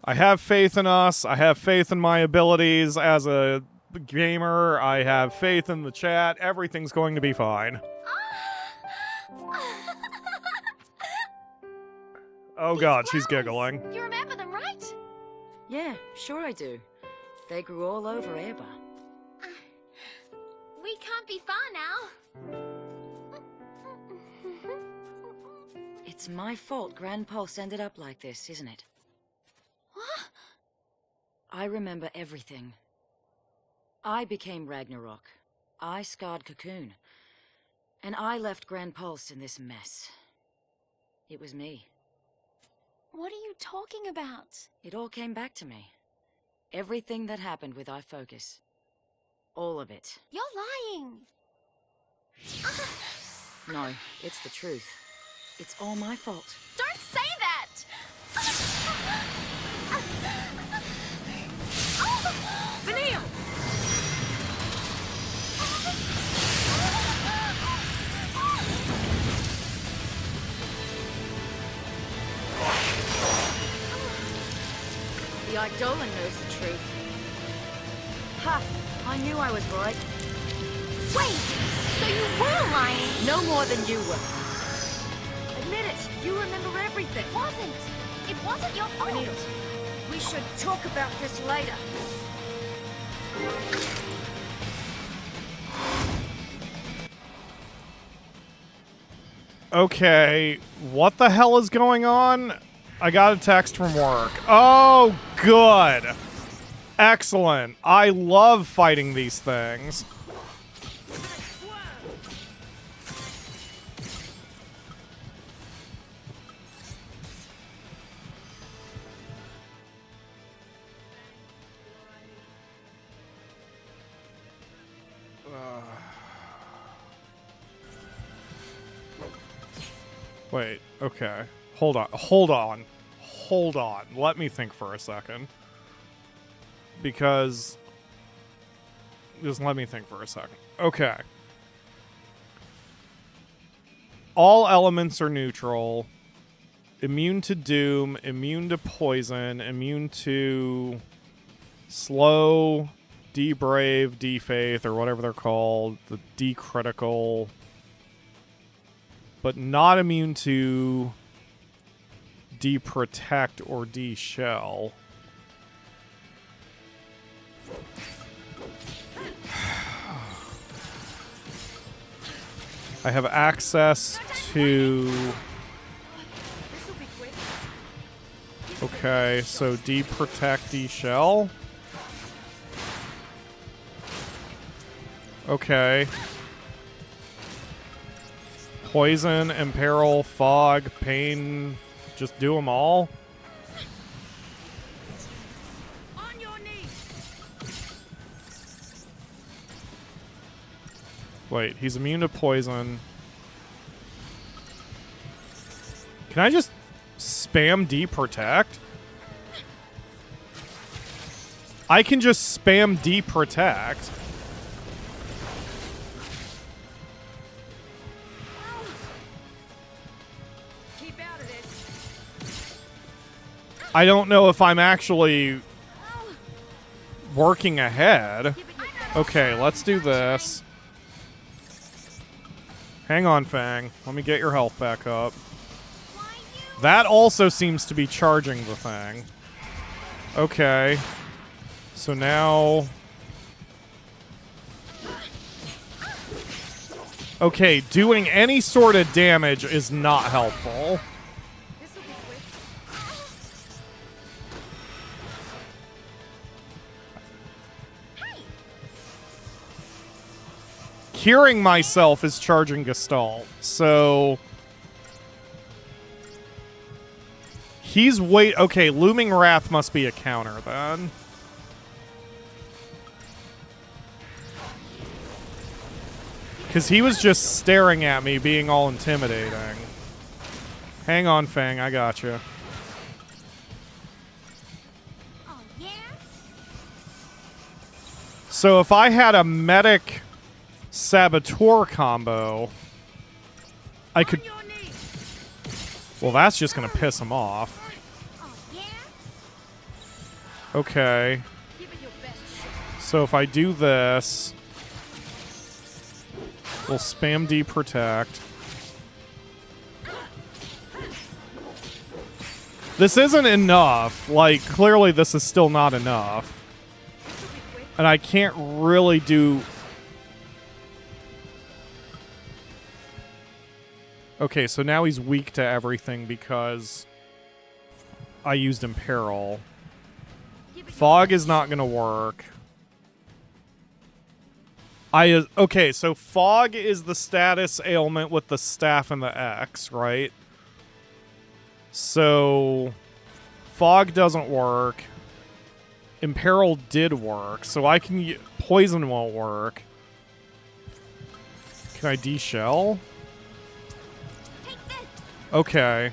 I have faith in us. I have faith in my abilities as a gamer. I have faith in the chat. Everything's going to be fine. Oh god, she's giggling. You remember them, right? Yeah, sure I do. They grew all over Airbar. We can't be far now. It's my fault Grand Pulse ended up like this, isn't it? What? I remember everything. I became Ragnarok. I scarred Cocoon. And I left Grand Pulse in this mess. It was me. What are you talking about? It all came back to me. Everything that happened with iFocus. All of it. You're lying. No, it's the truth. It's all my fault. Don't say that! Vanille! The Eidolon knows the truth. Ha! I knew I was right. Wait! So you were lying! No more than you were. Admit it! You remember everything! It wasn't your fault! Vanille, we should talk about this later. Okay, what the hell is going on? I got a text from work. Oh, good. Excellent. I love fighting these things. Wait, okay. Hold on. Let me think for a second. Because... Just let me think for a second. Okay. All elements are neutral. Immune to doom, immune to poison, immune to... slow, de-brave, de-faith, or whatever they're called. The de-critical... but not immune to de-protect or de-shell. I have access to... Okay, so de-protect, de-shell. Okay. Poison, imperil, fog, pain, just do them all. On your knees. Wait, he's immune to poison. Can I just spam de-protect? I can just spam de-protect. I don't know if I'm actually working ahead. Okay, let's do this. Hang on, Fang. Let me get your health back up. That also seems to be charging the thing. Okay. So now... Okay, doing any sort of damage is not helpful. Curing myself is charging Gestalt, so... He's okay, Looming Wrath must be a counter, then. Because he was just staring at me, being all intimidating. Hang on, Fang, I got you. Oh, yeah? So if I had a medic saboteur combo, I could... Well, that's just going to piss him off. Oh, yeah? Okay. So if I do this... We'll spam D-Protect. This isn't enough. Like, clearly this is still not enough. And I can't really do... Okay, so now he's weak to everything because I used Imperil. Fog is not going to work. Okay, so Fog is the status ailment with the staff and the X, right? So Fog doesn't work. Imperil did work, so I can... Poison won't work. Can I de-shell? Okay.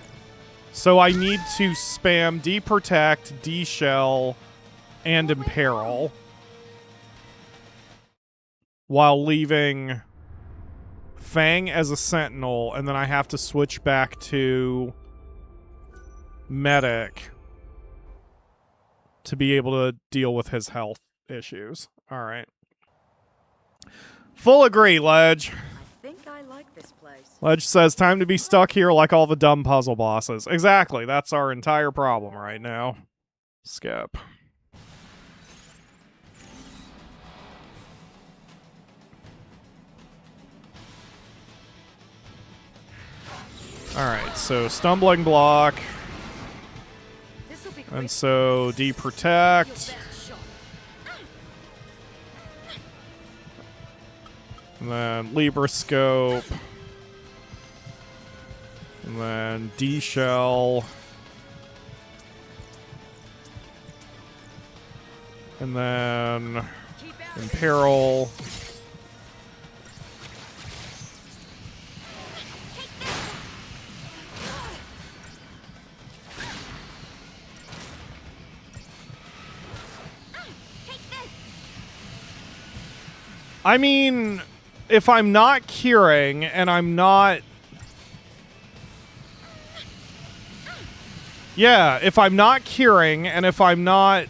So I need to spam D-Protect, de-shell, and Imperil. While leaving Fang as a sentinel, and then I have to switch back to medic to be able to deal with his health issues. Alright. Full agree, Ledge. I think I like this place. Ledge says, time to be stuck here like all the dumb puzzle bosses. Exactly, that's our entire problem right now. Skip. Alright, so Stumbling Block. And so D-Protect. And then Libroscope. And then D-Shell. And then Imperil. I mean, if I'm not curing and I'm not... Yeah, if I'm not curing and if I'm not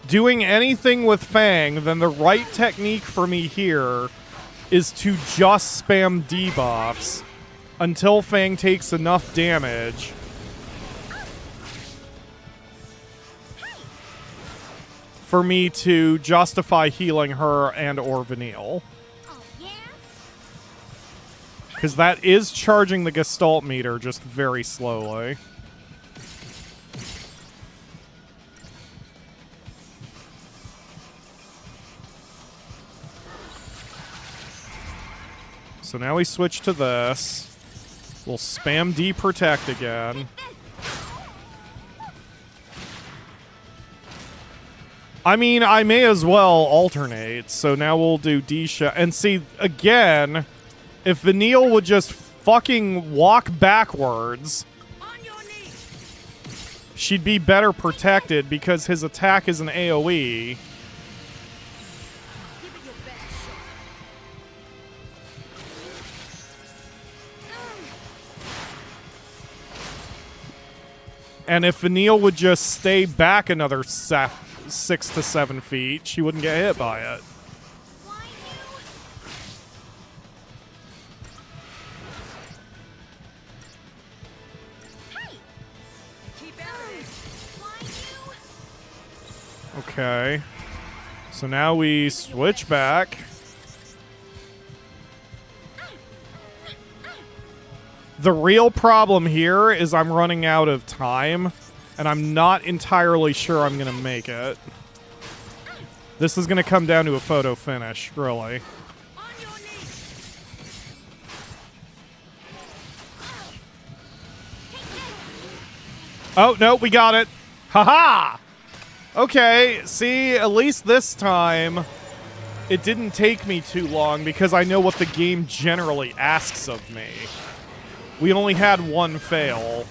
doing anything with Fang, then the right technique for me here is to just spam debuffs until Fang takes enough damage for me to justify healing her and or Vanille. Oh, yeah? Because that is charging the Gestalt meter just very slowly. So now we switch to this. We'll spam D-Protect again. I mean, I may as well alternate. So now we'll do D-Shell. And see, again, if Vanille would just fucking walk backwards, she'd be better protected because his attack is an AoE. And if Vanille would just stay back another 6 to 7 feet, she wouldn't get hit by it. Okay. So now we switch back. The real problem here is I'm running out of time, and I'm not entirely sure I'm going to make it. This is going to come down to a photo finish, really. Oh, no, we got it. Haha! Okay, see, at least this time, it didn't take me too long because I know what the game generally asks of me. We only had one fail,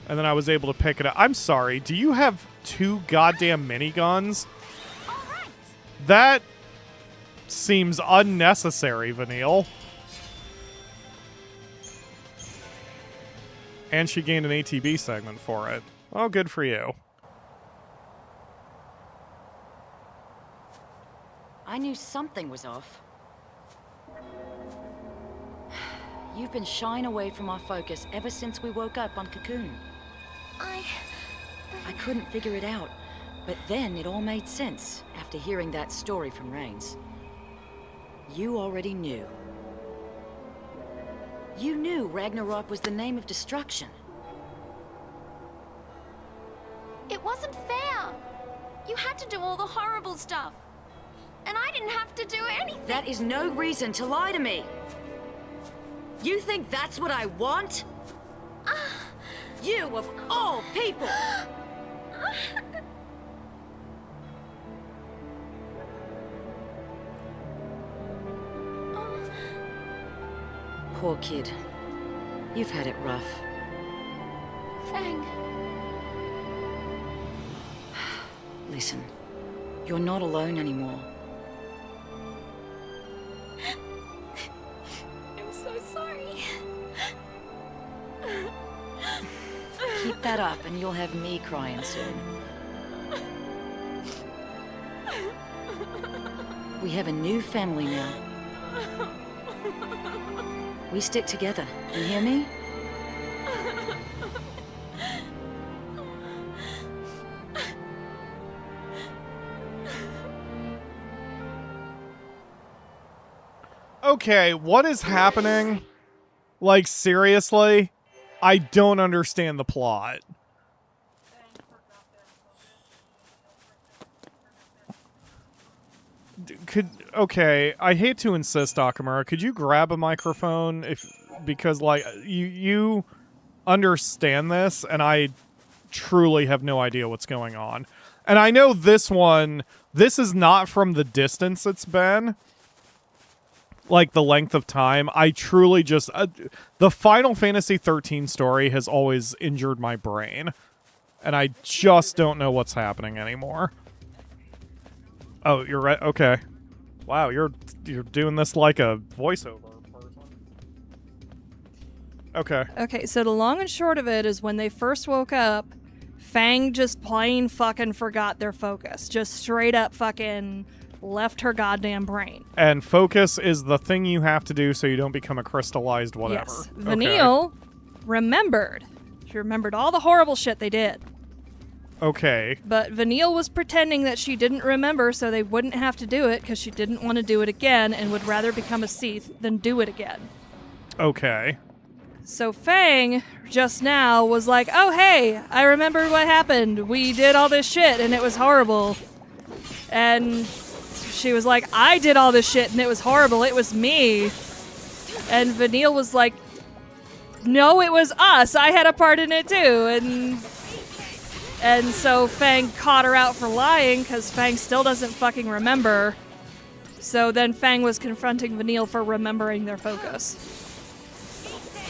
and then I was able to pick it up. I'm sorry, do you have 2 goddamn miniguns? That seems unnecessary, Vanille. And she gained an ATB segment for it. Oh, good for you. I knew something was off. You've been shying away from our focus ever since we woke up on Cocoon. I couldn't figure it out, but then it all made sense after hearing that story from Rains. You already knew. You knew Ragnarok was the name of destruction. It wasn't fair. You had to do all the horrible stuff. And I didn't have to do anything. That is no reason to lie to me. You think that's what I want? You, of all people! Poor kid. You've had it rough. Fang. Listen, you're not alone anymore. I'm so sorry. Keep that up and you'll have me crying soon. We have a new family now. We stick together. You hear me? Okay, what is happening? Like, seriously? I don't understand the plot. Okay, I hate to insist, Akamura, could you grab a microphone because like you understand this and I truly have no idea what's going on. And I know this is not from the distance it's been, like the length of time. I truly just the Final Fantasy XIII story has always injured my brain, and I just don't know what's happening anymore. Oh, you're right. Okay. Wow, you're doing this like a voiceover person. Okay. Okay, so the long and short of it is when they first woke up, Fang just plain fucking forgot their focus. Just straight up fucking left her goddamn brain. And focus is the thing you have to do so you don't become a crystallized whatever. Yes. Vanille remembered. She remembered all the horrible shit they did. Okay. But Vanille was pretending that she didn't remember so they wouldn't have to do it because she didn't want to do it again and would rather become a Seath than do it again. Okay. So Fang, just now, was like, oh hey, I remember what happened. We did all this shit and it was horrible. And she was like, I did all this shit and it was horrible. It was me. And Vanille was like, no, it was us. I had a part in it too. And so Fang caught her out for lying because Fang still doesn't fucking remember. So then Fang was confronting Vanille for remembering their focus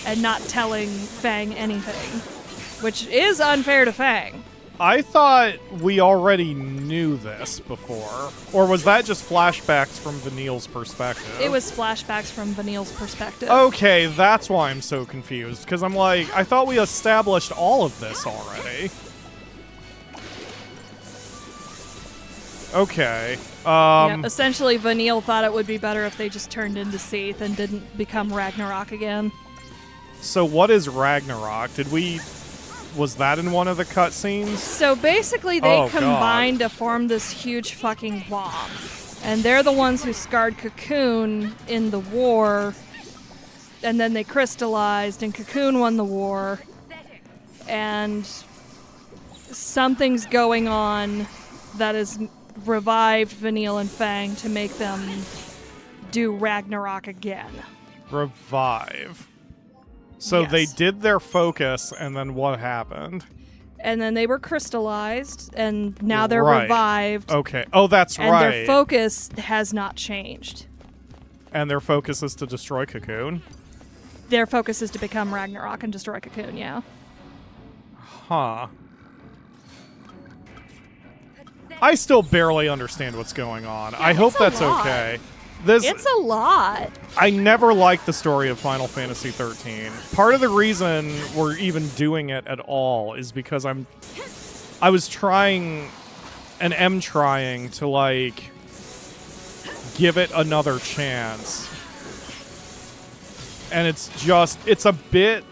and not telling Fang anything, which is unfair to Fang. I thought we already knew this before. Or was that just flashbacks from Vanille's perspective? It was flashbacks from Vanille's perspective. Okay, that's why I'm so confused. Because I'm like, I thought we established all of this already. Okay. Yeah, essentially, Vanille thought it would be better if they just turned into Seath and didn't become Ragnarok again. So what is Ragnarok? Did we Was that in one of the cutscenes? So basically, they Oh, God. combined to form this huge fucking bomb. And they're the ones who scarred Cocoon in the war. And then they crystallized, and Cocoon won the war. And something's going on that has revived Vanille and Fang to make them do Ragnarok again. Revive. So they Yes. did their focus, and then what happened? And then they were crystallized, and now they're Right. revived. Okay. Oh, that's And right. their focus has not changed. And their focus is to destroy Cocoon? Their focus is to become Ragnarok and destroy Cocoon, yeah. Huh. I still barely understand what's going on. I hope it's a that's lot. okay. This It's a lot. I never liked the story of Final Fantasy XIII. Part of the reason we're even doing it at all is because I was trying and am trying to, like, give it another chance. And it's a bit,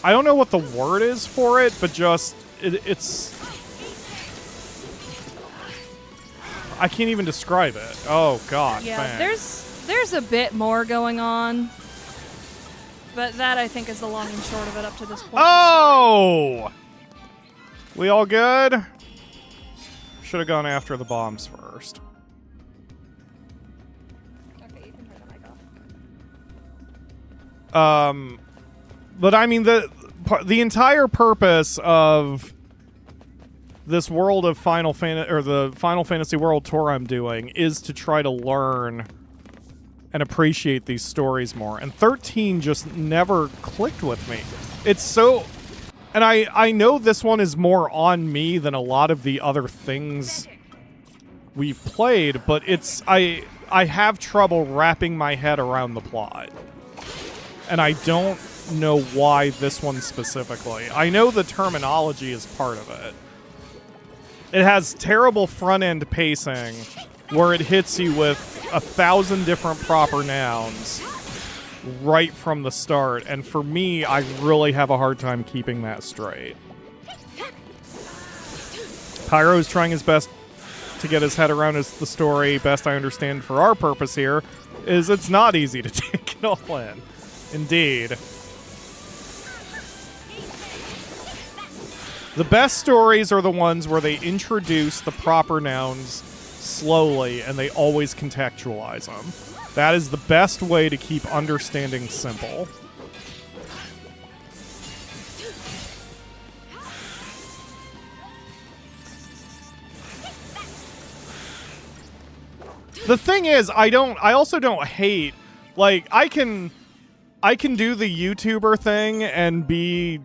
I don't know what the word is for it, but just, it's, I can't even describe it. Oh, God. Yeah, thanks. there's a bit more going on. But that, I think, is the long and short of it up to this point. Oh! We all good? Should have gone after the bombs first. Okay, you can turn the mic off. But I mean, the entire purpose of this world of the Final Fantasy World Tour I'm doing is to try to learn and appreciate these stories more. And 13 just never clicked with me. It's so... And I know this one is more on me than a lot of the other things we've played, but it's... I have trouble wrapping my head around the plot. And I don't know why this one specifically. I know the terminology is part of it. It has terrible front-end pacing where it hits you with 1,000 different proper nouns right from the start. And for me, I really have a hard time keeping that straight. Pyro is trying his best to get his head around the story. Best I understand for our purpose here is it's not easy to take it all in. Indeed. The best stories are the ones where they introduce the proper nouns slowly and they always contextualize them. That is the best way to keep understanding simple. The thing is, I also don't hate, like, I can do the YouTuber thing and be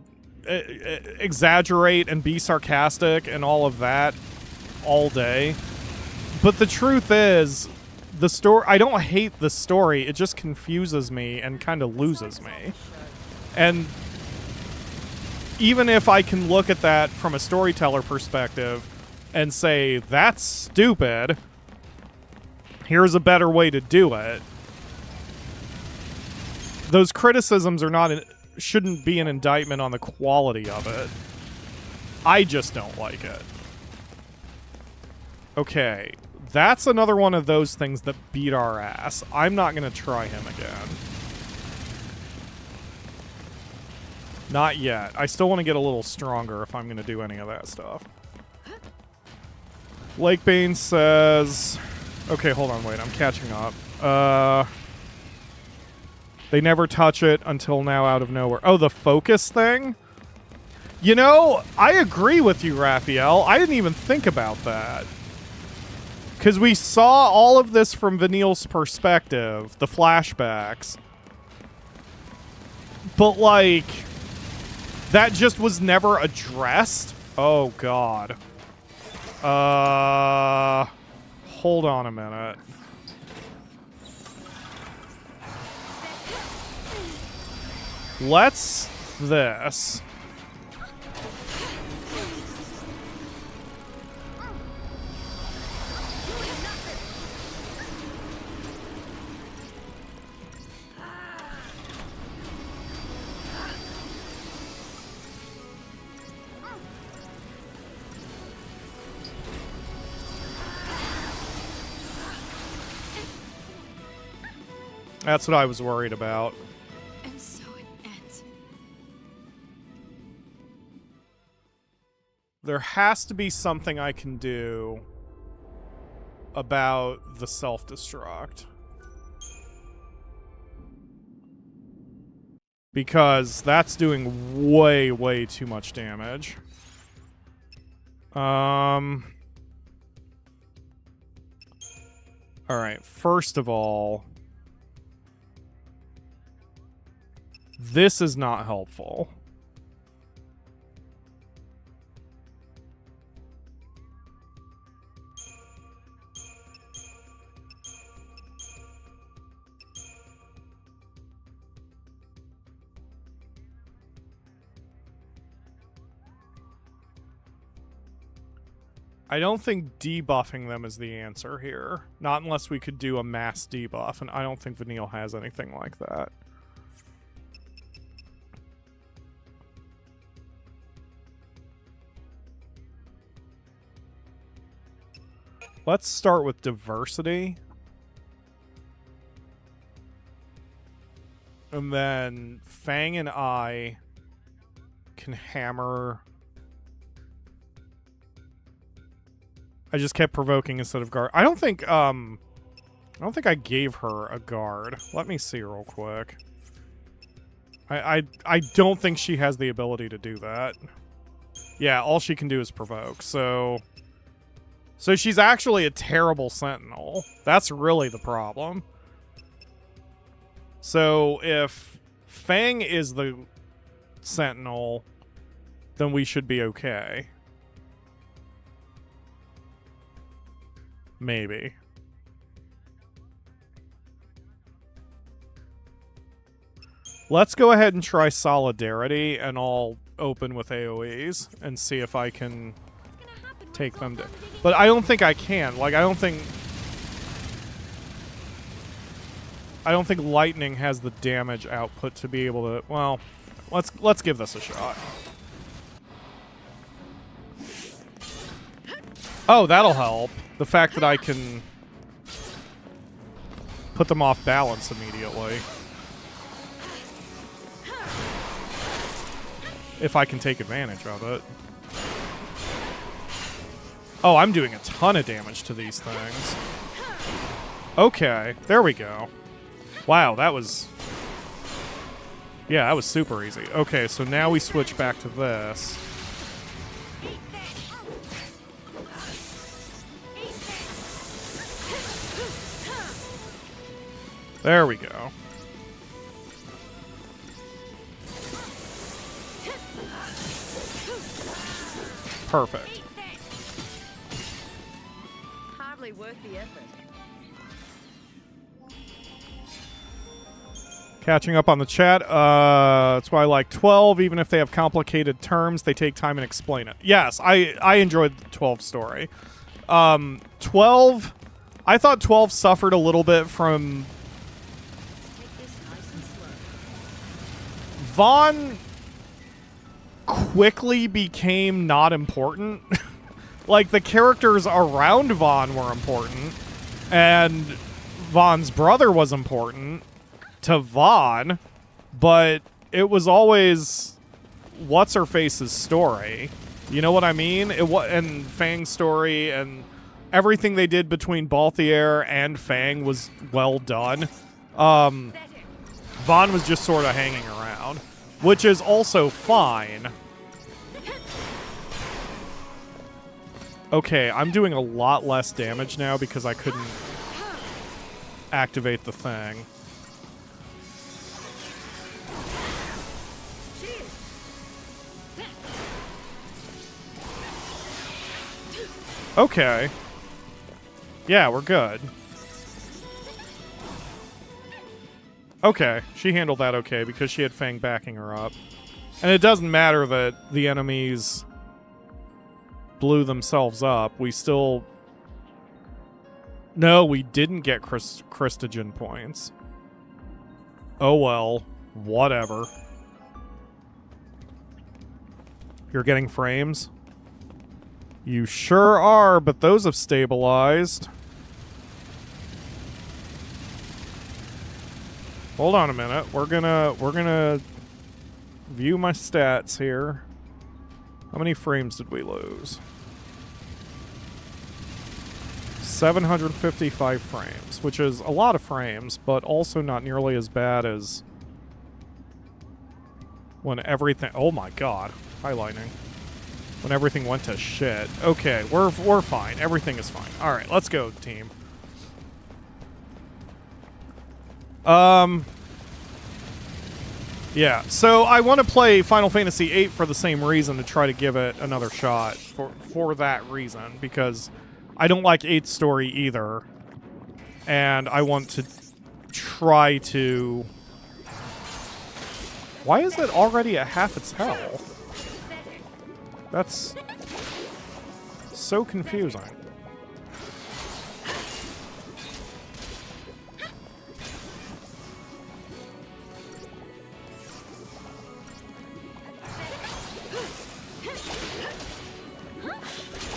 exaggerate and be sarcastic and all of that all day. But the truth is, the story, I don't hate the story, it just confuses me and kind of loses me. And even if I can look at that from a storyteller perspective and say, that's stupid, here's a better way to do it, those criticisms are not, shouldn't be an indictment on the quality of it. I just don't like it. Okay, that's another one of those things that beat our ass. I'm not going to try him again. Not yet. I still want to get a little stronger if I'm going to do any of that stuff. Lakebane says... Okay, hold on, wait, I'm catching up. They never touch it until now out of nowhere. Oh, the focus thing? You know, I agree with you, Raphael. I didn't even think about that. Because we saw all of this from Vanille's perspective, the flashbacks. But, like, that just was never addressed? Oh, God. Hold on a minute. Let's this. That's what I was worried about. And so it ends. There has to be something I can do about the self-destruct. Because that's doing way, way too much damage. Alright, first of all, this is not helpful. I don't think debuffing them is the answer here. Not unless we could do a mass debuff, and I don't think Vanille has anything like that. Let's start with diversity. And then Fang and I can hammer. I just kept provoking instead of guard. I don't think I gave her a guard. Let me see real quick. I don't think she has the ability to do that. Yeah, all she can do is provoke. So she's actually a terrible sentinel. That's really the problem. So if Fang is the sentinel, then we should be okay. Maybe. Let's go ahead and try Solidarity, and I'll open with AoEs and see if I can take them down. But I don't think I can. Like, I don't think lightning has the damage output to be able to. Well, let's give this a shot. Oh, that'll help. The fact that I can put them off balance immediately. If I can take advantage of it. Oh, I'm doing a ton of damage to these things. Okay, there we go. Wow, that was... Yeah, that was super easy. Okay, so now we switch back to this. There we go. Perfect. Hardly worth the effort. Catching up on the chat. That's why I like 12. Even if they have complicated terms, they take time and explain it. Yes, I enjoyed the 12 story. 12... I thought 12 suffered a little bit from... Vaughn quickly became not important. Like, the characters around Vaughn were important, and Vaughn's brother was important to Vaughn, but it was always what's-her-face's story. You know what I mean? And Fang's story, and everything they did between Balthier and Fang was well done. Vaughn was just sort of hanging around, which is also fine. Okay, I'm doing a lot less damage now because I couldn't activate the thing. Okay. Yeah, we're good. Okay, she handled that okay because she had Fang backing her up. And it doesn't matter that the enemies blew themselves up. We still... No, we didn't get Christogen points. Oh well, whatever. You're getting frames? You sure are, but those have stabilized. Hold on a minute. We're gonna view my stats here. How many frames did we lose? 755 frames, which is a lot of frames, but also not nearly as bad as when everything... Oh my god. Highlighting. When everything went to shit. Okay, we're fine. Everything is fine. Alright, let's go, team. Yeah, so I want to play Final Fantasy VIII for the same reason, to try to give it another shot for that reason, because I don't like 8's story either, and I want to try to... Why is it already at half its health? That's so confusing.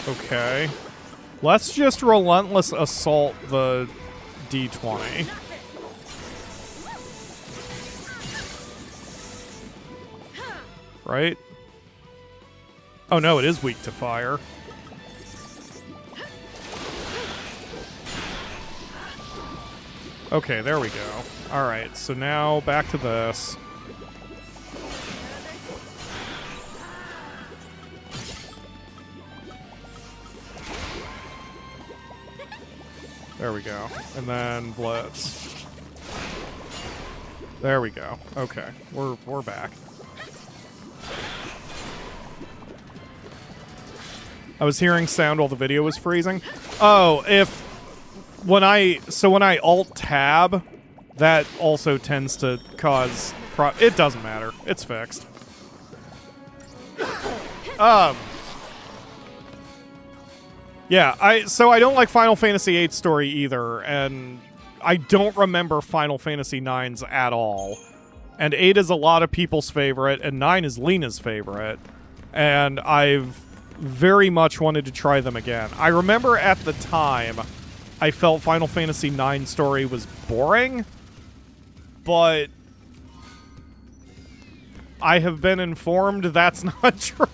Okay. Let's just relentless assault the D20. Right? Oh no, it is weak to fire. Okay, there we go. Alright, so now back to this. There we go. And then Blitz. There we go. Okay, we're back. I was hearing sound while the video was freezing. Oh, when I alt tab, that also tends to cause it doesn't matter. It's fixed. Yeah, I don't like Final Fantasy VIII story either, and I don't remember Final Fantasy IX's at all. And 8 is a lot of people's favorite, and 9 is Lena's favorite. And I've very much wanted to try them again. I remember at the time, I felt Final Fantasy IX story was boring, but I have been informed that's not true.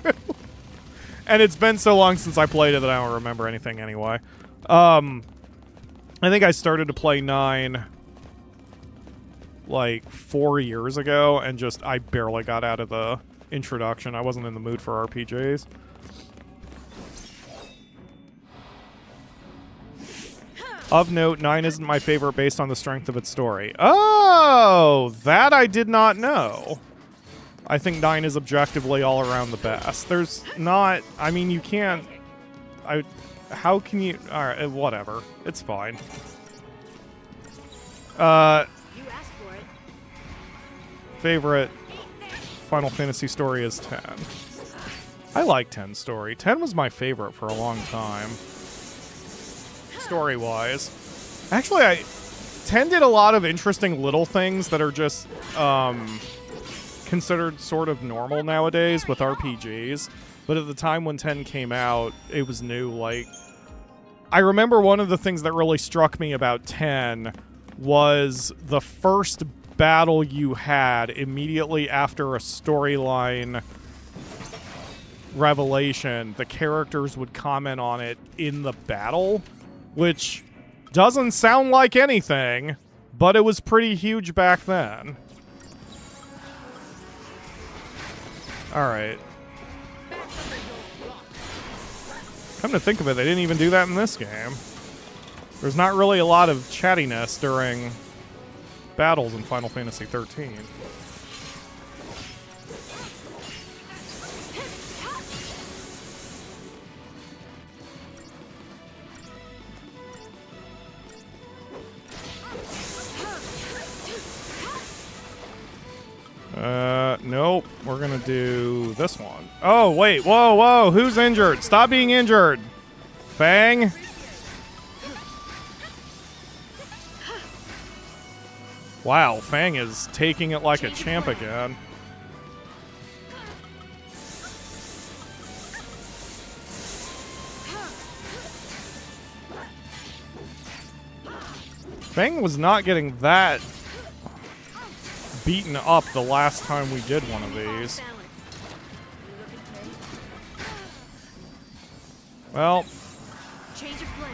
And it's been so long since I played it that I don't remember anything anyway. I think I started to play 9 like 4 years ago, and I barely got out of the introduction. I wasn't in the mood for RPGs. Of note, 9 isn't my favorite based on the strength of its story. Oh, that I did not know. I think 9 is objectively all around the best. There's not... I mean, you can't... How can you... Alright, whatever. It's fine. Favorite Final Fantasy story is 10. I like 10's story. 10 was my favorite for a long time. Story-wise. Actually, 10 did a lot of interesting little things that are just... considered sort of normal nowadays with RPGs, but at the time when 10 came out, it was new. Like, I remember one of the things that really struck me about 10 was the first battle you had immediately after a storyline revelation, the characters would comment on it in the battle, which doesn't sound like anything, but it was pretty huge back then. Alright. Come to think of it, they didn't even do that in this game. There's not really a lot of chattiness during battles in Final Fantasy XIII. Nope. We're gonna do this one. Oh, wait. Whoa, whoa. Who's injured? Stop being injured. Fang. Wow, Fang is taking it like a champ again. Fang was not getting that beaten up the last time we did one of these. Well, Change of plan.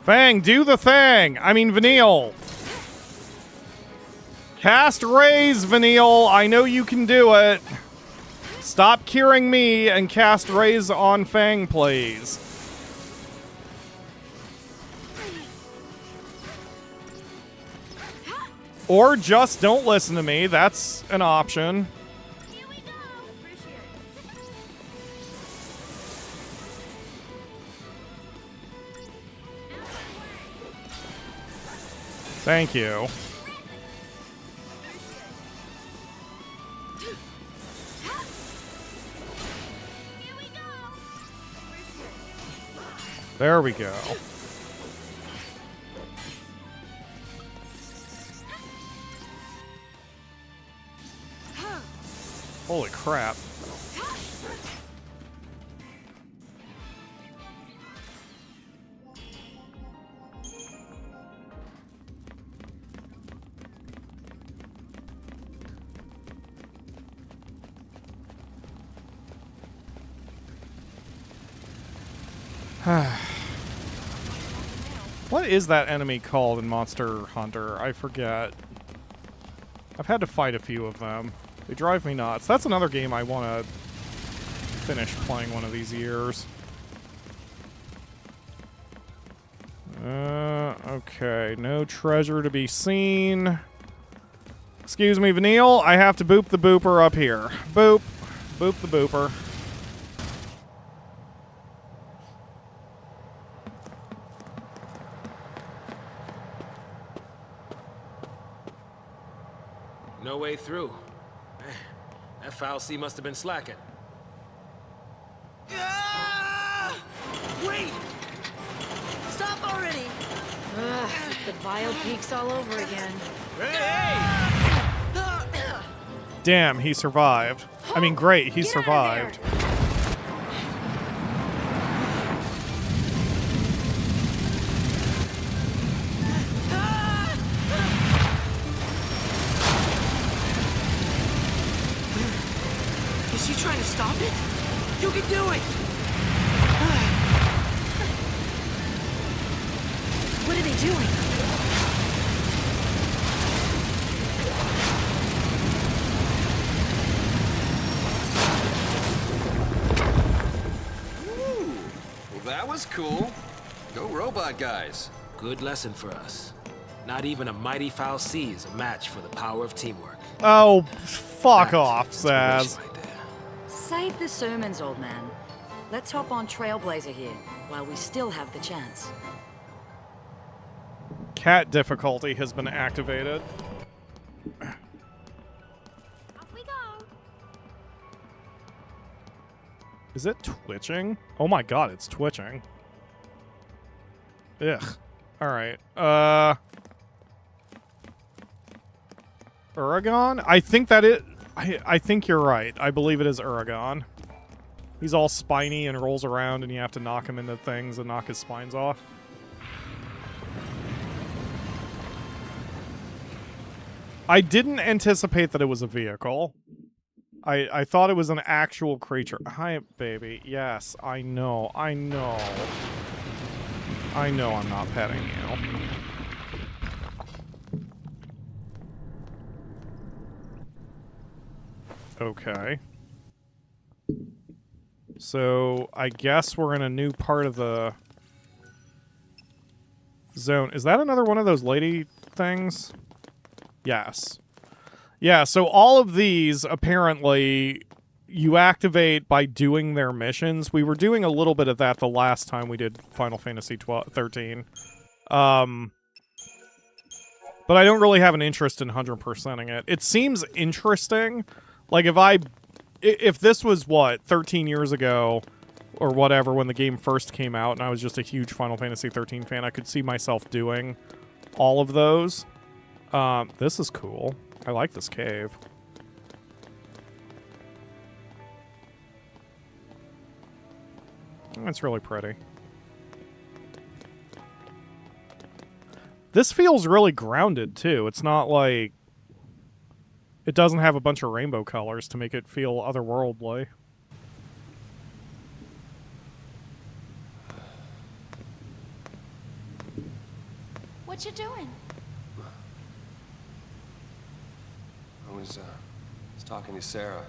Fang, do the thing! I mean, Vanille. Cast Raise, Vanille. I know you can do it. Stop curing me and cast Raise on Fang, please. Or just don't listen to me. That's an option. Here we go. Thank you. Here we go. There we go. Holy crap. What is that enemy called in Monster Hunter? I forget. I've had to fight a few of them. They drive me nuts. That's another game I want to finish playing one of these years. Okay. No treasure to be seen. Excuse me, Vanille. I have to boop the booper up here. Boop. Boop the booper. No way through. Man, that foul C must have been slacking. Ah! Wait! Stop already. Ugh, the vile peaks all over again. Hey! Damn, he survived. I mean, great, he survived. Is he trying to stop it? You can do it! What are they doing? Ooh, well, that was cool. Go robot guys. Good lesson for us. Not even a mighty foul C is a match for the power of teamwork. Oh, fuck That off, is Saz. inspiration right there. Save the sermons, old man. Let's hop on Trailblazer here, while we still have the chance. Cat difficulty has been activated. Off we go. Is it twitching? Oh my god, it's twitching. Ugh. Alright. Uragon? I think that it... I think you're right. I believe it is Uragon. He's all spiny and rolls around and you have to knock him into things and knock his spines off. I didn't anticipate that it was a vehicle. I thought it was an actual creature. Hi, baby. Yes, I know. I know. I know I'm not petting you. Okay. So, I guess we're in a new part of the zone. Is that another one of those lady things? Yes. Yeah, so all of these, apparently, you activate by doing their missions. We were doing a little bit of that the last time we did Final Fantasy XIII. But I don't really have an interest in 100%ing it. It seems interesting. Like, if this was, what, 13 years ago, or whatever, when the game first came out, and I was just a huge Final Fantasy XIII fan, I could see myself doing all of those. This is cool. I like this cave. It's really pretty. This feels really grounded, too. It's not like... It doesn't have a bunch of rainbow colors to make it feel otherworldly. What you doing? I was talking to Sarah.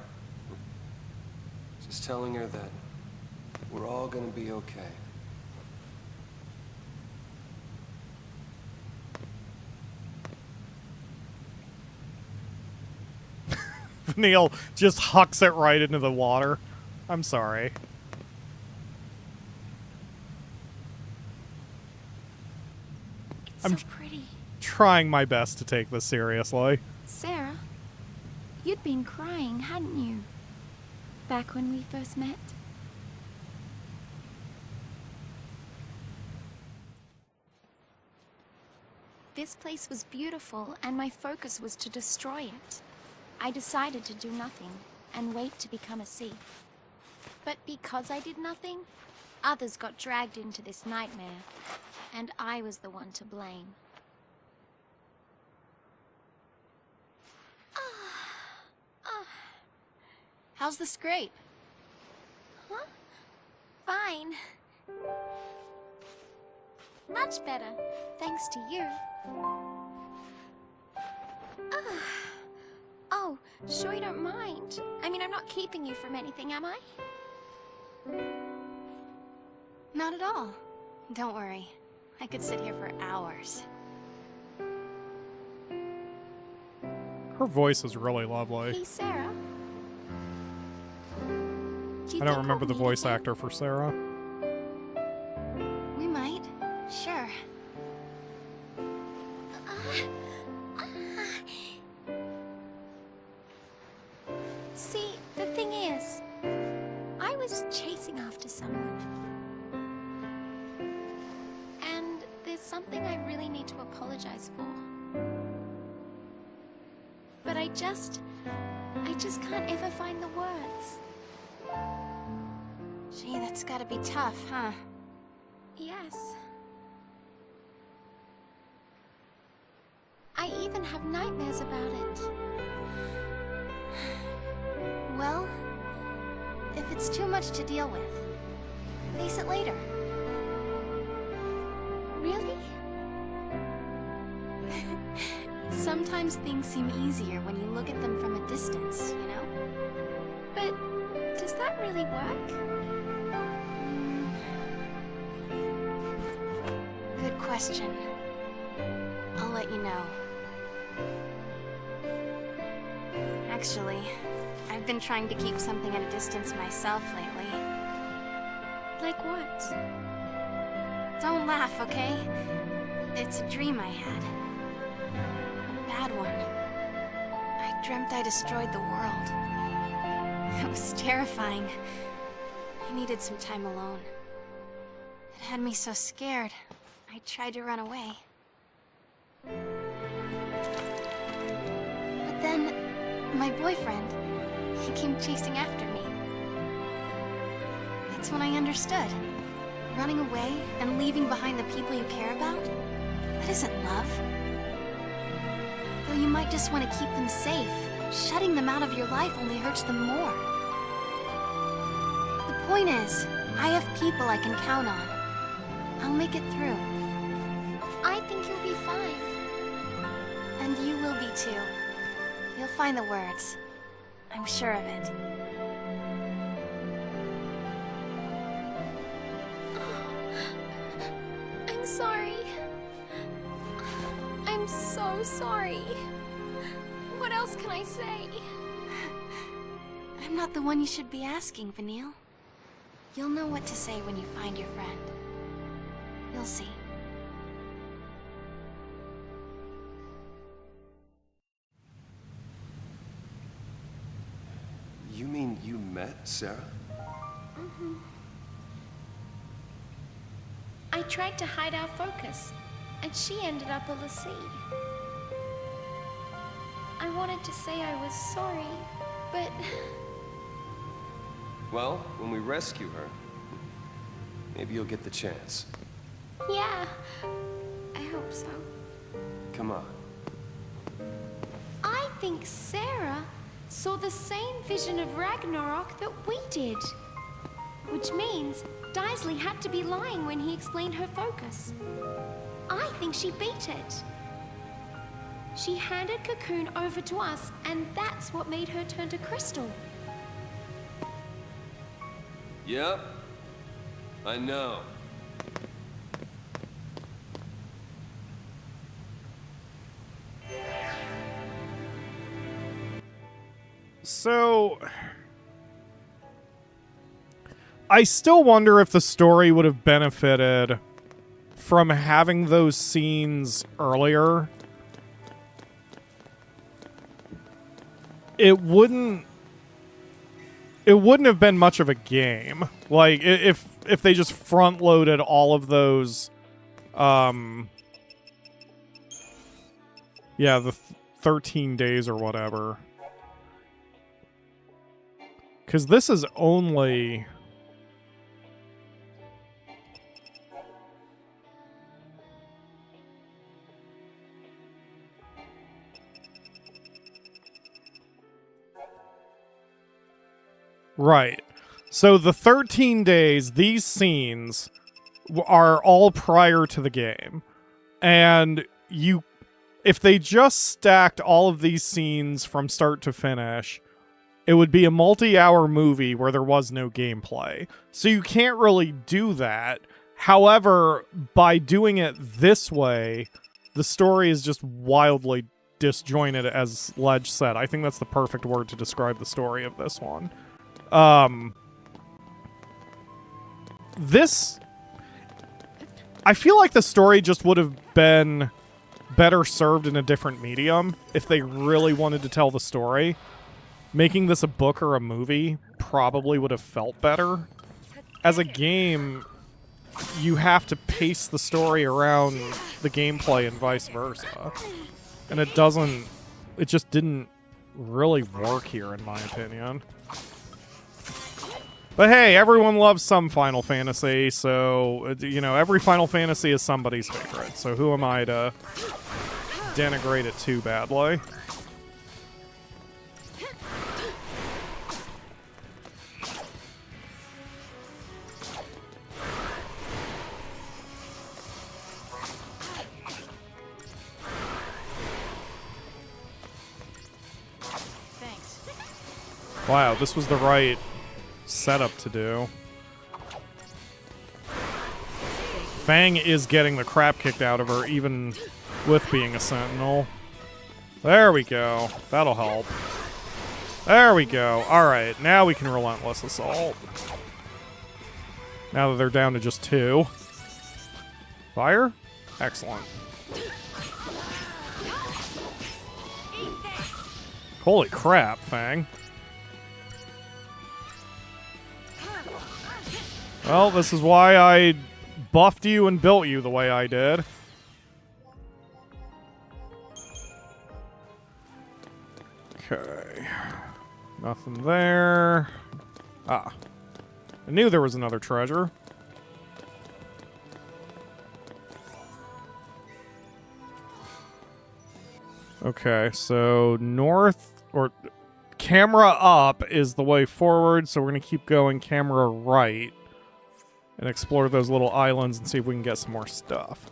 Just telling her that we're all gonna be okay. Neil just hucks it right into the water. I'm sorry. It's I'm so pretty. Trying my best to take this seriously. Sarah, you'd been crying, hadn't you? Back when we first met? This place was beautiful, and my focus was to destroy it. I decided to do nothing, and wait to become a sea. But because I did nothing, others got dragged into this nightmare, and I was the one to blame. How's the scrape? Huh? Fine. Much better, thanks to you. Oh, sure you don't mind. I mean, I'm not keeping you from anything, am I? Not at all. Don't worry. I could sit here for hours. Her voice is really lovely. Hey, Sarah. I don't remember the voice actor for Sarah. We might. Sure. See, the thing is, I was chasing after someone. And there's something I really need to apologize for. But I just can't ever find the words. Gee, that's gotta be tough, huh? Yes. I even have nightmares about it. Well, if it's too much to deal with, face it later. Really? Sometimes things seem easier when you look at them from a distance, you know? But does that really work? Good question. I'll let you know. Actually, I've been trying to keep something at a distance myself lately. Like what? Don't laugh, okay? It's a dream I had. A bad one. I dreamt I destroyed the world. It was terrifying. I needed some time alone. It had me so scared, I tried to run away. But then, my boyfriend, he came chasing after me. That's when I understood. Running away and leaving behind the people you care about? That isn't love. Though you might just want to keep them safe, shutting them out of your life only hurts them more. The point is, I have people I can count on. I'll make it through. I think you'll be fine. And you will be too. You'll find the words. I'm sure of it. I'm sorry. I'm so sorry. What else can I say? I'm not the one you should be asking, Vanille. You'll know what to say when you find your friend. You'll see. You mean you met Sarah? Mm-hmm. I tried to hide our focus, and she ended up a l'Cie. I wanted to say I was sorry, but... Well, when we rescue her, Maybe you'll get the chance. Yeah, I hope so. Come on. I think Sarah saw the same vision of Ragnarok that we did. Which means Daisley had to be lying when he explained her focus. I think she beat it. She handed Cocoon over to us, and that's what made her turn to Crystal. Yep. I know. So, I still wonder if the story would have benefited from having those scenes earlier. It wouldn't have been much of a game. Like, if they just front-loaded all of those, yeah, the 13 days or whatever. Because this is only... Right. So the 13 days, these scenes are all prior to the game. And if they just stacked all of these scenes from start to finish, it would be a multi-hour movie where there was no gameplay. So you can't really do that. However, by doing it this way, the story is just wildly disjointed, as Ledge said. I think that's the perfect word to describe the story of this one. I feel like the story just would have been better served in a different medium if they really wanted to tell the story. Making this a book or a movie probably would have felt better. As a game, you have to pace the story around the gameplay and vice versa. And it just didn't really work here, in my opinion. But hey, everyone loves some Final Fantasy, so, you know, every Final Fantasy is somebody's favorite. So who am I to denigrate it too badly? Thanks. Wow, this was the right setup to do. Fang is getting the crap kicked out of her, even with being a sentinel. There we go. That'll help. There we go. Alright, now we can relentless assault. Now that they're down to just 2. Fire? Excellent. Holy crap, Fang. Well, this is why I buffed you and built you the way I did. Okay. Nothing there. Ah. I knew there was another treasure. Okay, so north, or camera up is the way forward, so we're going to keep going camera right. And explore those little islands and see if we can get some more stuff.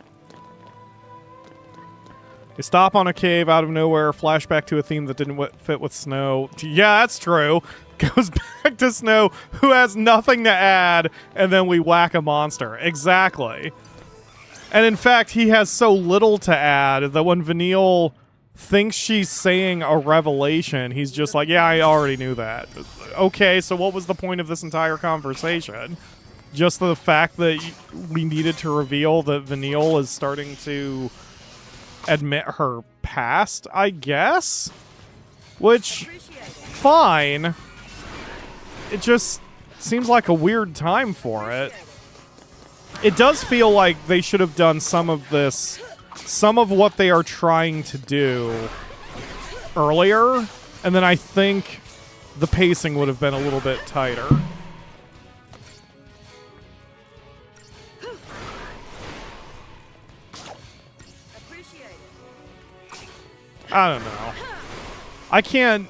They stop on a cave out of nowhere, flashback to a theme that didn't fit with Snow. Yeah, that's true. Goes back to Snow, who has nothing to add, and then we whack a monster. Exactly. And in fact, he has so little to add that when Vanille thinks she's saying a revelation, he's just like, yeah, I already knew that. Okay, so what was the point of this entire conversation? Just the fact that we needed to reveal that Vanille is starting to admit her past, I guess? Which, fine. It just seems like a weird time for it. It does feel like they should have done some of what they are trying to do earlier, and then I think the pacing would have been a little bit tighter. I don't know. I can't...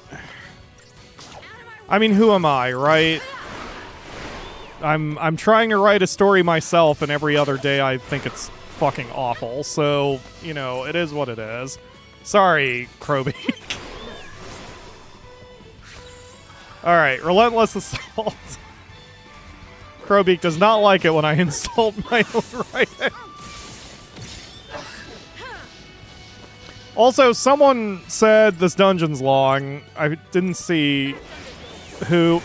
I mean, who am I, right? I'm trying to write a story myself, and every other day I think it's fucking awful. So, you know, it is what it is. Sorry, Crowbeak. Alright, Relentless Assault. Crowbeak does not like it when I insult my own writing. Also, someone said this dungeon's long. I didn't see who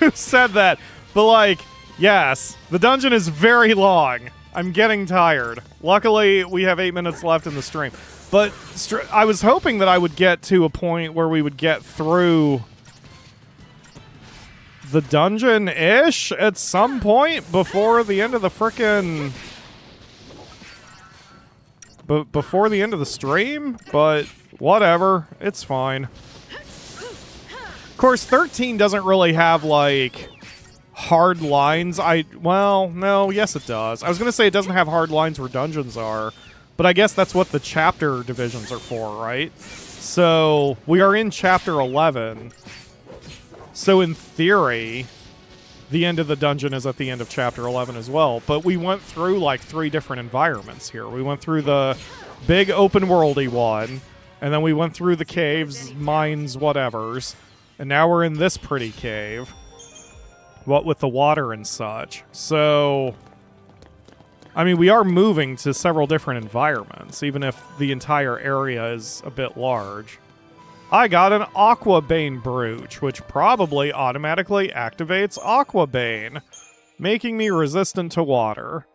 who said that. But, like, yes, the dungeon is very long. I'm getting tired. Luckily, we have 8 minutes left in the stream. But I was hoping that I would get to a point where we would get through the dungeon-ish at some point before the end of the frickin'... before the end of the stream? But whatever. It's fine. Of course, 13 doesn't really have, like, hard lines. Well, no, yes it does. I was going to say it doesn't have hard lines where dungeons are, but I guess that's what the chapter divisions are for, right? So, we are in Chapter 11. So, in theory, the end of the dungeon is at the end of Chapter 11 as well. But we went through, like, 3 different environments here. We went through the big open-worldy one, and then we went through the caves, mines, whatevers, and now we're in this pretty cave. What with the water and such. So, I mean, we are moving to several different environments, even if the entire area is a bit large. I got an Aqua Bane Brooch, which probably automatically activates Aqua Bane, making me resistant to water.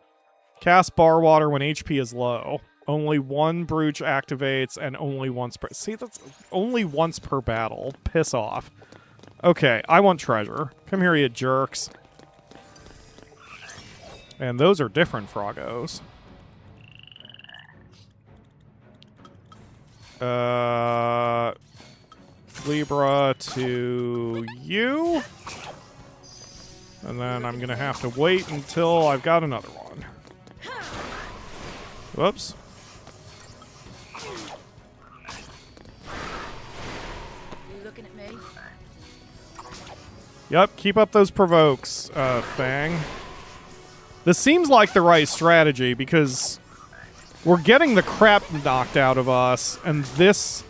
Cast Bar Water when HP is low. Only 1 Brooch activates and only once per... See, that's only once per battle. Piss off. Okay, I want treasure. Come here, you jerks. And those are different Froggos. Libra to you. And then I'm going to have to wait until I've got another one. Whoops. You looking at me? Yep, keep up those provokes, Fang. This seems like the right strategy because we're getting the crap knocked out of us, and this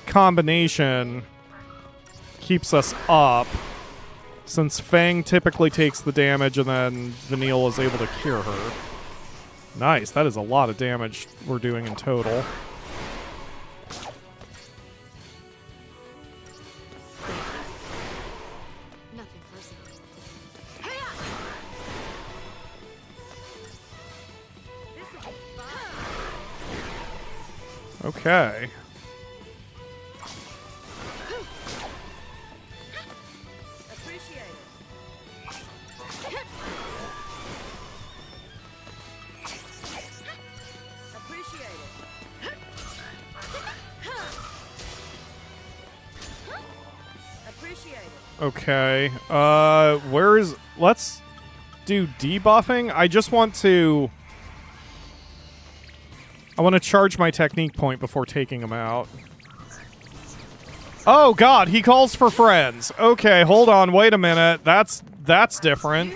combination keeps us up, since Fang typically takes the damage and then Vanille is able to cure her. Nice, that is a lot of damage we're doing in total. Nothing personal. Okay. Okay. Where is... Let's do debuffing. I just want to... I want to charge my technique point before taking him out. Oh, God, he calls for friends. Okay, hold on, wait a minute. That's different.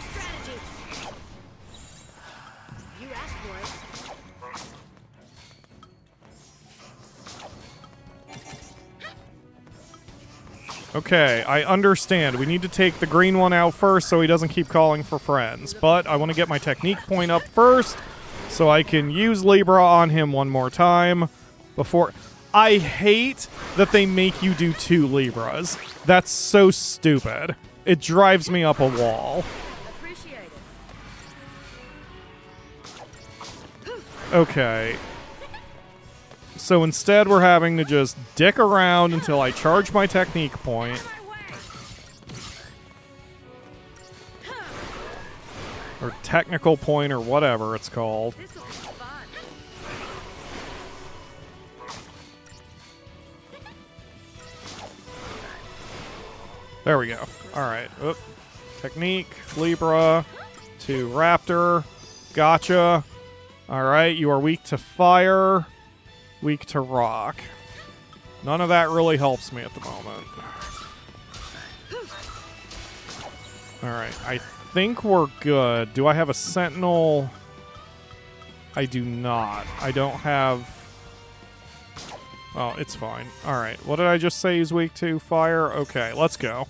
Okay, I understand. We need to take the green one out first so he doesn't keep calling for friends. But I want to get my technique point up first so I can use Libra on him one more time before... I hate that they make you do 2 Libras. That's so stupid. It drives me up a wall. Okay. So instead we're having to just dick around until I charge my technique point. Or technical point or whatever it's called. There we go. Alright. Technique, Libra, to Raptor. Gotcha. Alright, you are weak to fire. Weak to rock. None of that really helps me at the moment. Alright, I think we're good. Do I have a sentinel? I do not. I don't have... Oh, it's fine. Alright, what did I just say he's weak to? Fire? Okay, let's go.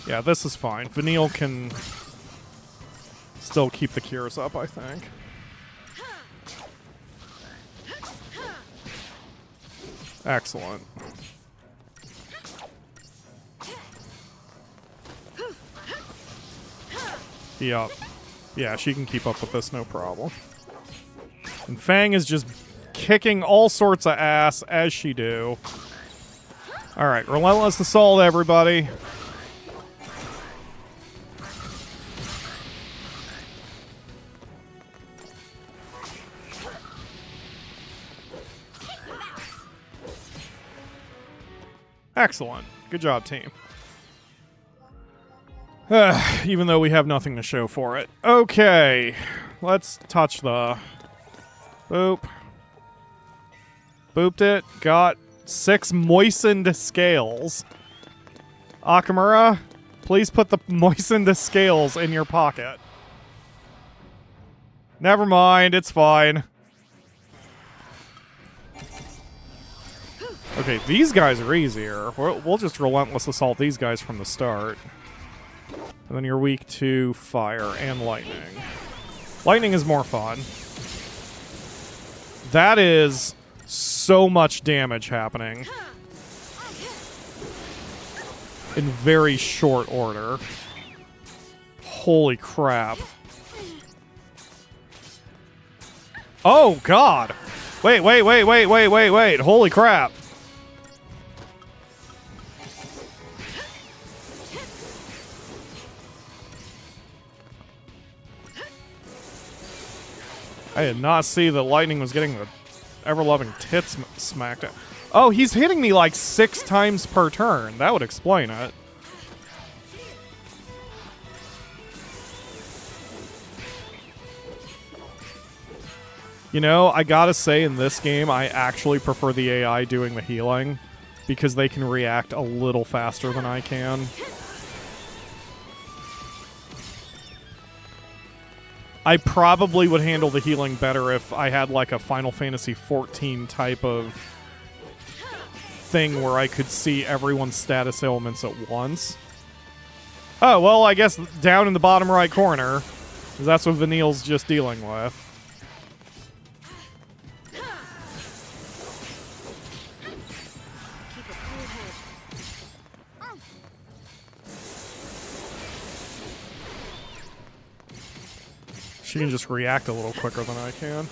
Yeah, this is fine. Vanille can still keep the cures up, I think. Excellent. Yep. Yeah, she can keep up with this, no problem. And Fang is just kicking all sorts of ass, as she do. Alright, Relentless Assault, everybody. Excellent. Good job, team. Even though we have nothing to show for it. Okay. Let's touch the... Boop. Booped it. Got 6 moistened scales. Akamura, please put the moistened scales in your pocket. Never mind. It's fine. Okay, these guys are easier. We'll just Relentless Assault these guys from the start. And then you're weak to fire and lightning. Lightning is more fun. That is so much damage happening in very short order. Holy crap. Oh, God. Wait. Holy crap. I did not see that lightning was getting the ever-loving tits smacked out. Oh, he's hitting me like 6 times per turn. That would explain it. You know, I gotta say, in this game, I actually prefer the AI doing the healing because they can react a little faster than I can. I probably would handle the healing better if I had like a Final Fantasy XIV type of thing where I could see everyone's status elements at once. Oh, well, I guess down in the bottom right corner, 'cause that's what Vanille's just dealing with. She can just react a little quicker than I can.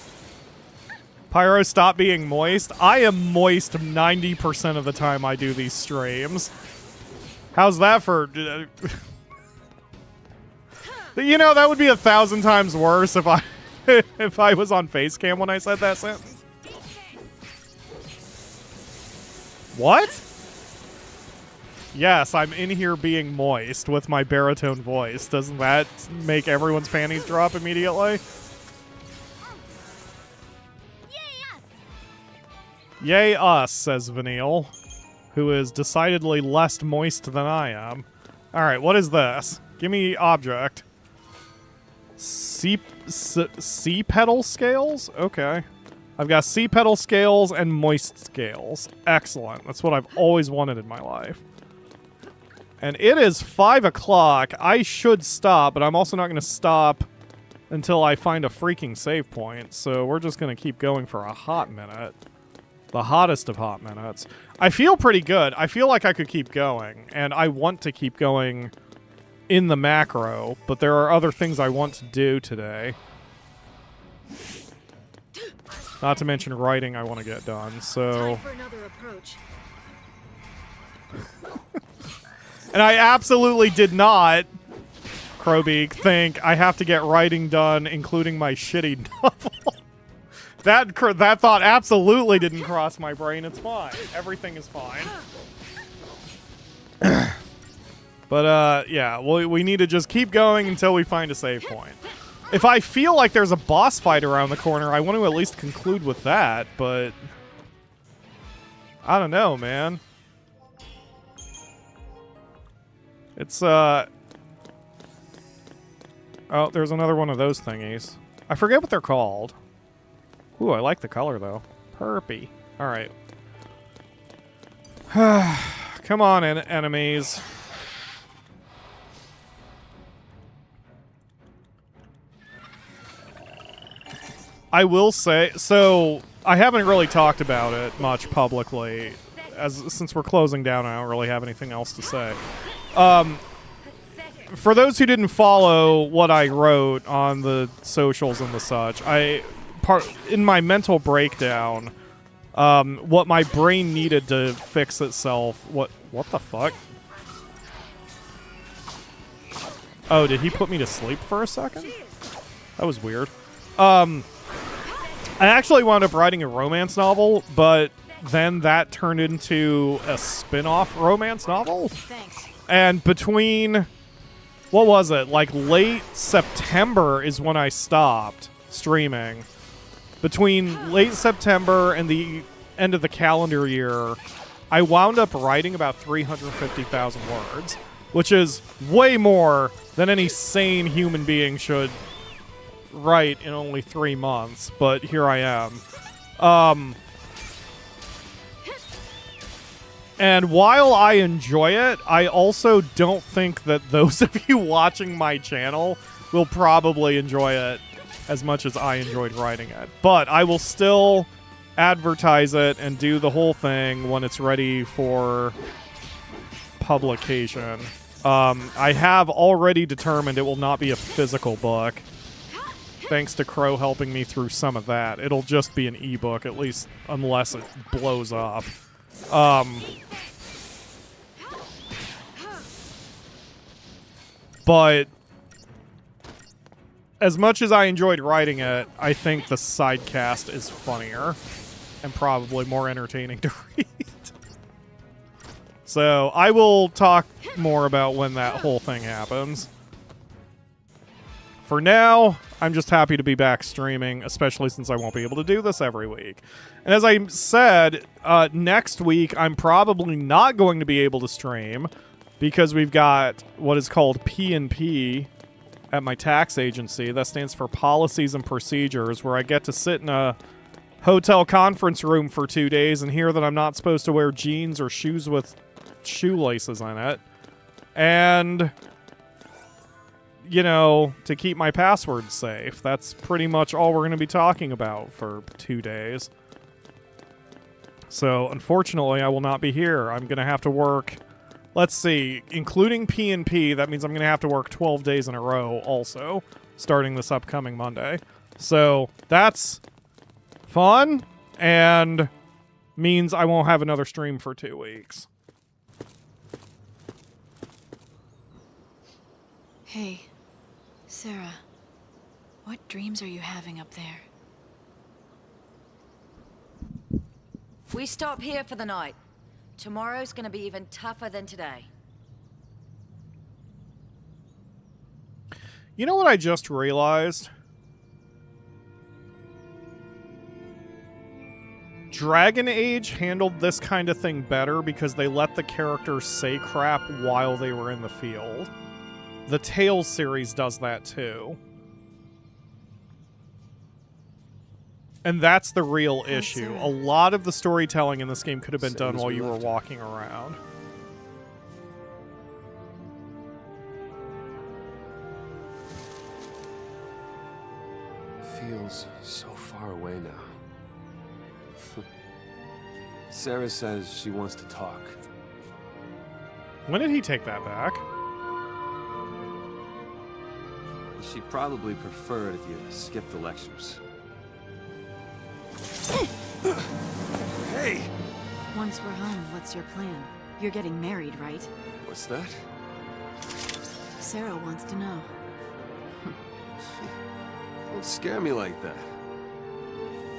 Pyro, stop being moist. I am moist 90% of the time I do these streams. How's that for... You know, that would be 1,000 times worse if I if I was on Facecam when I said that sentence. What? Yes, I'm in here being moist with my baritone voice. Doesn't that make everyone's panties drop immediately? Yay us, says Vanille, who is decidedly less moist than I am. Alright, what is this? Give me object. Sea petal scales? Okay. I've got sea petal scales and moist scales. Excellent. That's what I've always wanted in my life. And it is 5 o'clock. I should stop, but I'm also not going to stop until I find a freaking save point. So we're just going to keep going for a hot minute. The hottest of hot minutes. I feel pretty good. I feel like I could keep going. And I want to keep going in the macro. But there are other things I want to do today. Not to mention writing I want to get done. So... Time for another approach. And I absolutely did not, Crowbeak, think I have to get writing done, including my shitty novel. That thought absolutely didn't cross my brain. It's fine. Everything is fine. But, yeah, we need to just keep going until we find a save point. If I feel like there's a boss fight around the corner, I want to at least conclude with that, but I don't know, man. It's, oh, there's another one of those thingies. I forget what they're called. Ooh, I like the color, though. Perpy. Alright. Come on, enemies. I will say, so I haven't really talked about it much publicly, since we're closing down. I don't really have anything else to say. For those who didn't follow what I wrote on the socials and the such, in my mental breakdown, what my brain needed to fix itself. What the fuck? Oh, did he put me to sleep for a second? That was weird. I actually wound up writing a romance novel, but then that turned into a spin-off romance novel. Thanks. And between, what was it? Like late September is when I stopped streaming. Between late September and the end of the calendar year, I wound up writing about 350,000 words, which is way more than any sane human being should write in only 3 months, but here I am. And while I enjoy it, I also don't think that those of you watching my channel will probably enjoy it as much as I enjoyed writing it. But I will still advertise it and do the whole thing when it's ready for publication. I have already determined it will not be a physical book, thanks to Crow helping me through some of that. It'll just be an ebook, at least unless it blows up. But as much as I enjoyed writing it, I think the sidecast is funnier and probably more entertaining to read. So I will talk more about when that whole thing happens. For now, I'm just happy to be back streaming, especially since I won't be able to do this every week. And as I said, next week I'm probably not going to be able to stream because we've got what is called P&P at my tax agency. That stands for Policies and Procedures, where I get to sit in a hotel conference room for 2 days and hear that I'm not supposed to wear jeans or shoes with shoelaces in it. And, you know, to keep my passwords safe. That's pretty much all we're going to be talking about for 2 days. So, unfortunately, I will not be here. I'm going to have to work, let's see, including P&P, that means I'm going to have to work 12 days in a row also, starting this upcoming Monday. So, that's fun, and means I won't have another stream for 2 weeks. Hey, Sarah. What dreams are you having up there? We stop here for the night. Tomorrow's gonna be even tougher than today. You know what I just realized? Dragon Age handled this kind of thing better because they let the characters say crap while they were in the field. The Tales series does that too. And that's the real issue. A lot of the storytelling in this game could have been done while you were walking around. Feels so far away now. Sarah says she wants to talk. When did he take that back? She'd probably prefer it if you skipped the lectures. Hey! Once we're home, what's your plan? You're getting married, right? What's that? Sarah wants to know. Don't scare me like that.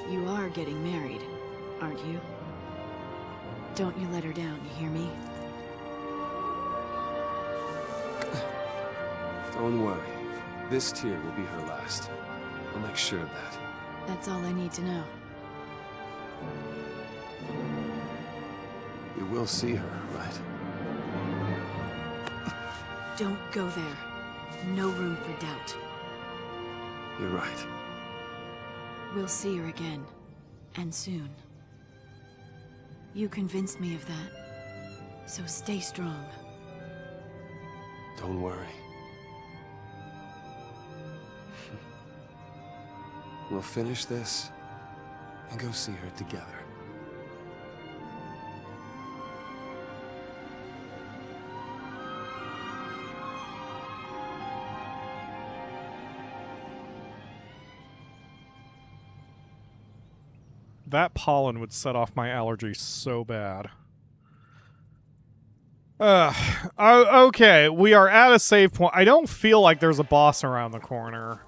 You are getting married, aren't you? Don't you let her down, you hear me? Don't worry. This tear will be her last. I'll make sure of that. That's all I need to know. You will see her, right? Don't go there. No room for doubt. You're right. We'll see her again. And soon. You convinced me of that. So stay strong. Don't worry. We'll finish this and go see her together. That pollen would set off my allergy so bad. Okay, we are at a save point. I don't feel like there's a boss around the corner.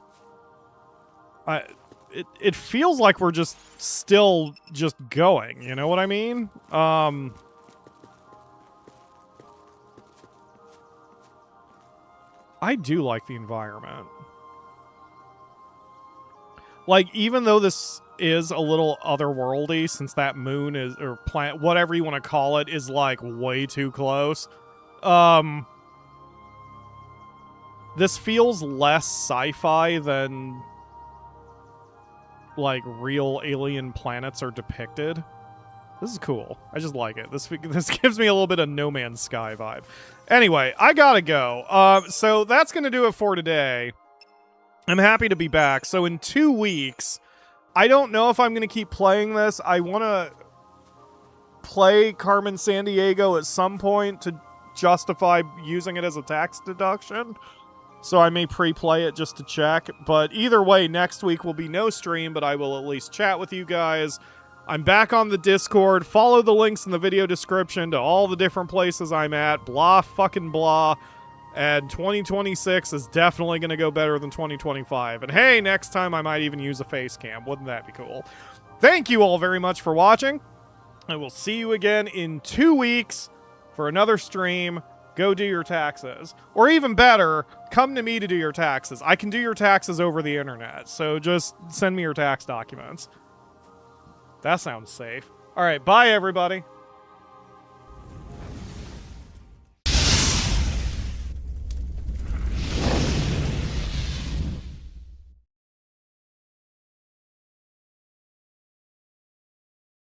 It feels like we're just still just going, you know what I mean? I do like the environment. Like, even though this is a little otherworldly, since that moon is, or planet, whatever you want to call it, is like way too close. This feels less sci-fi than like real alien planets are depicted. This is cool. I just like it. This gives me a little bit of No Man's Sky vibe. Anyway, I gotta go. So that's gonna do it for today. I'm happy to be back. So in 2 weeks, I don't know if I'm going to keep playing this. I want to play Carmen Sandiego at some point to justify using it as a tax deduction. So I may pre-play it just to check. But either way, next week will be no stream, but I will at least chat with you guys. I'm back on the Discord. Follow the links in the video description to all the different places I'm at. Blah fucking blah. And 2026 is definitely going to go better than 2025. And hey, next time I might even use a face cam. Wouldn't that be cool? Thank you all very much for watching. I will see you again in 2 weeks for another stream. Go do your taxes. Or even better, come to me to do your taxes. I can do your taxes over the internet. So just send me your tax documents. That sounds safe. All right, bye everybody.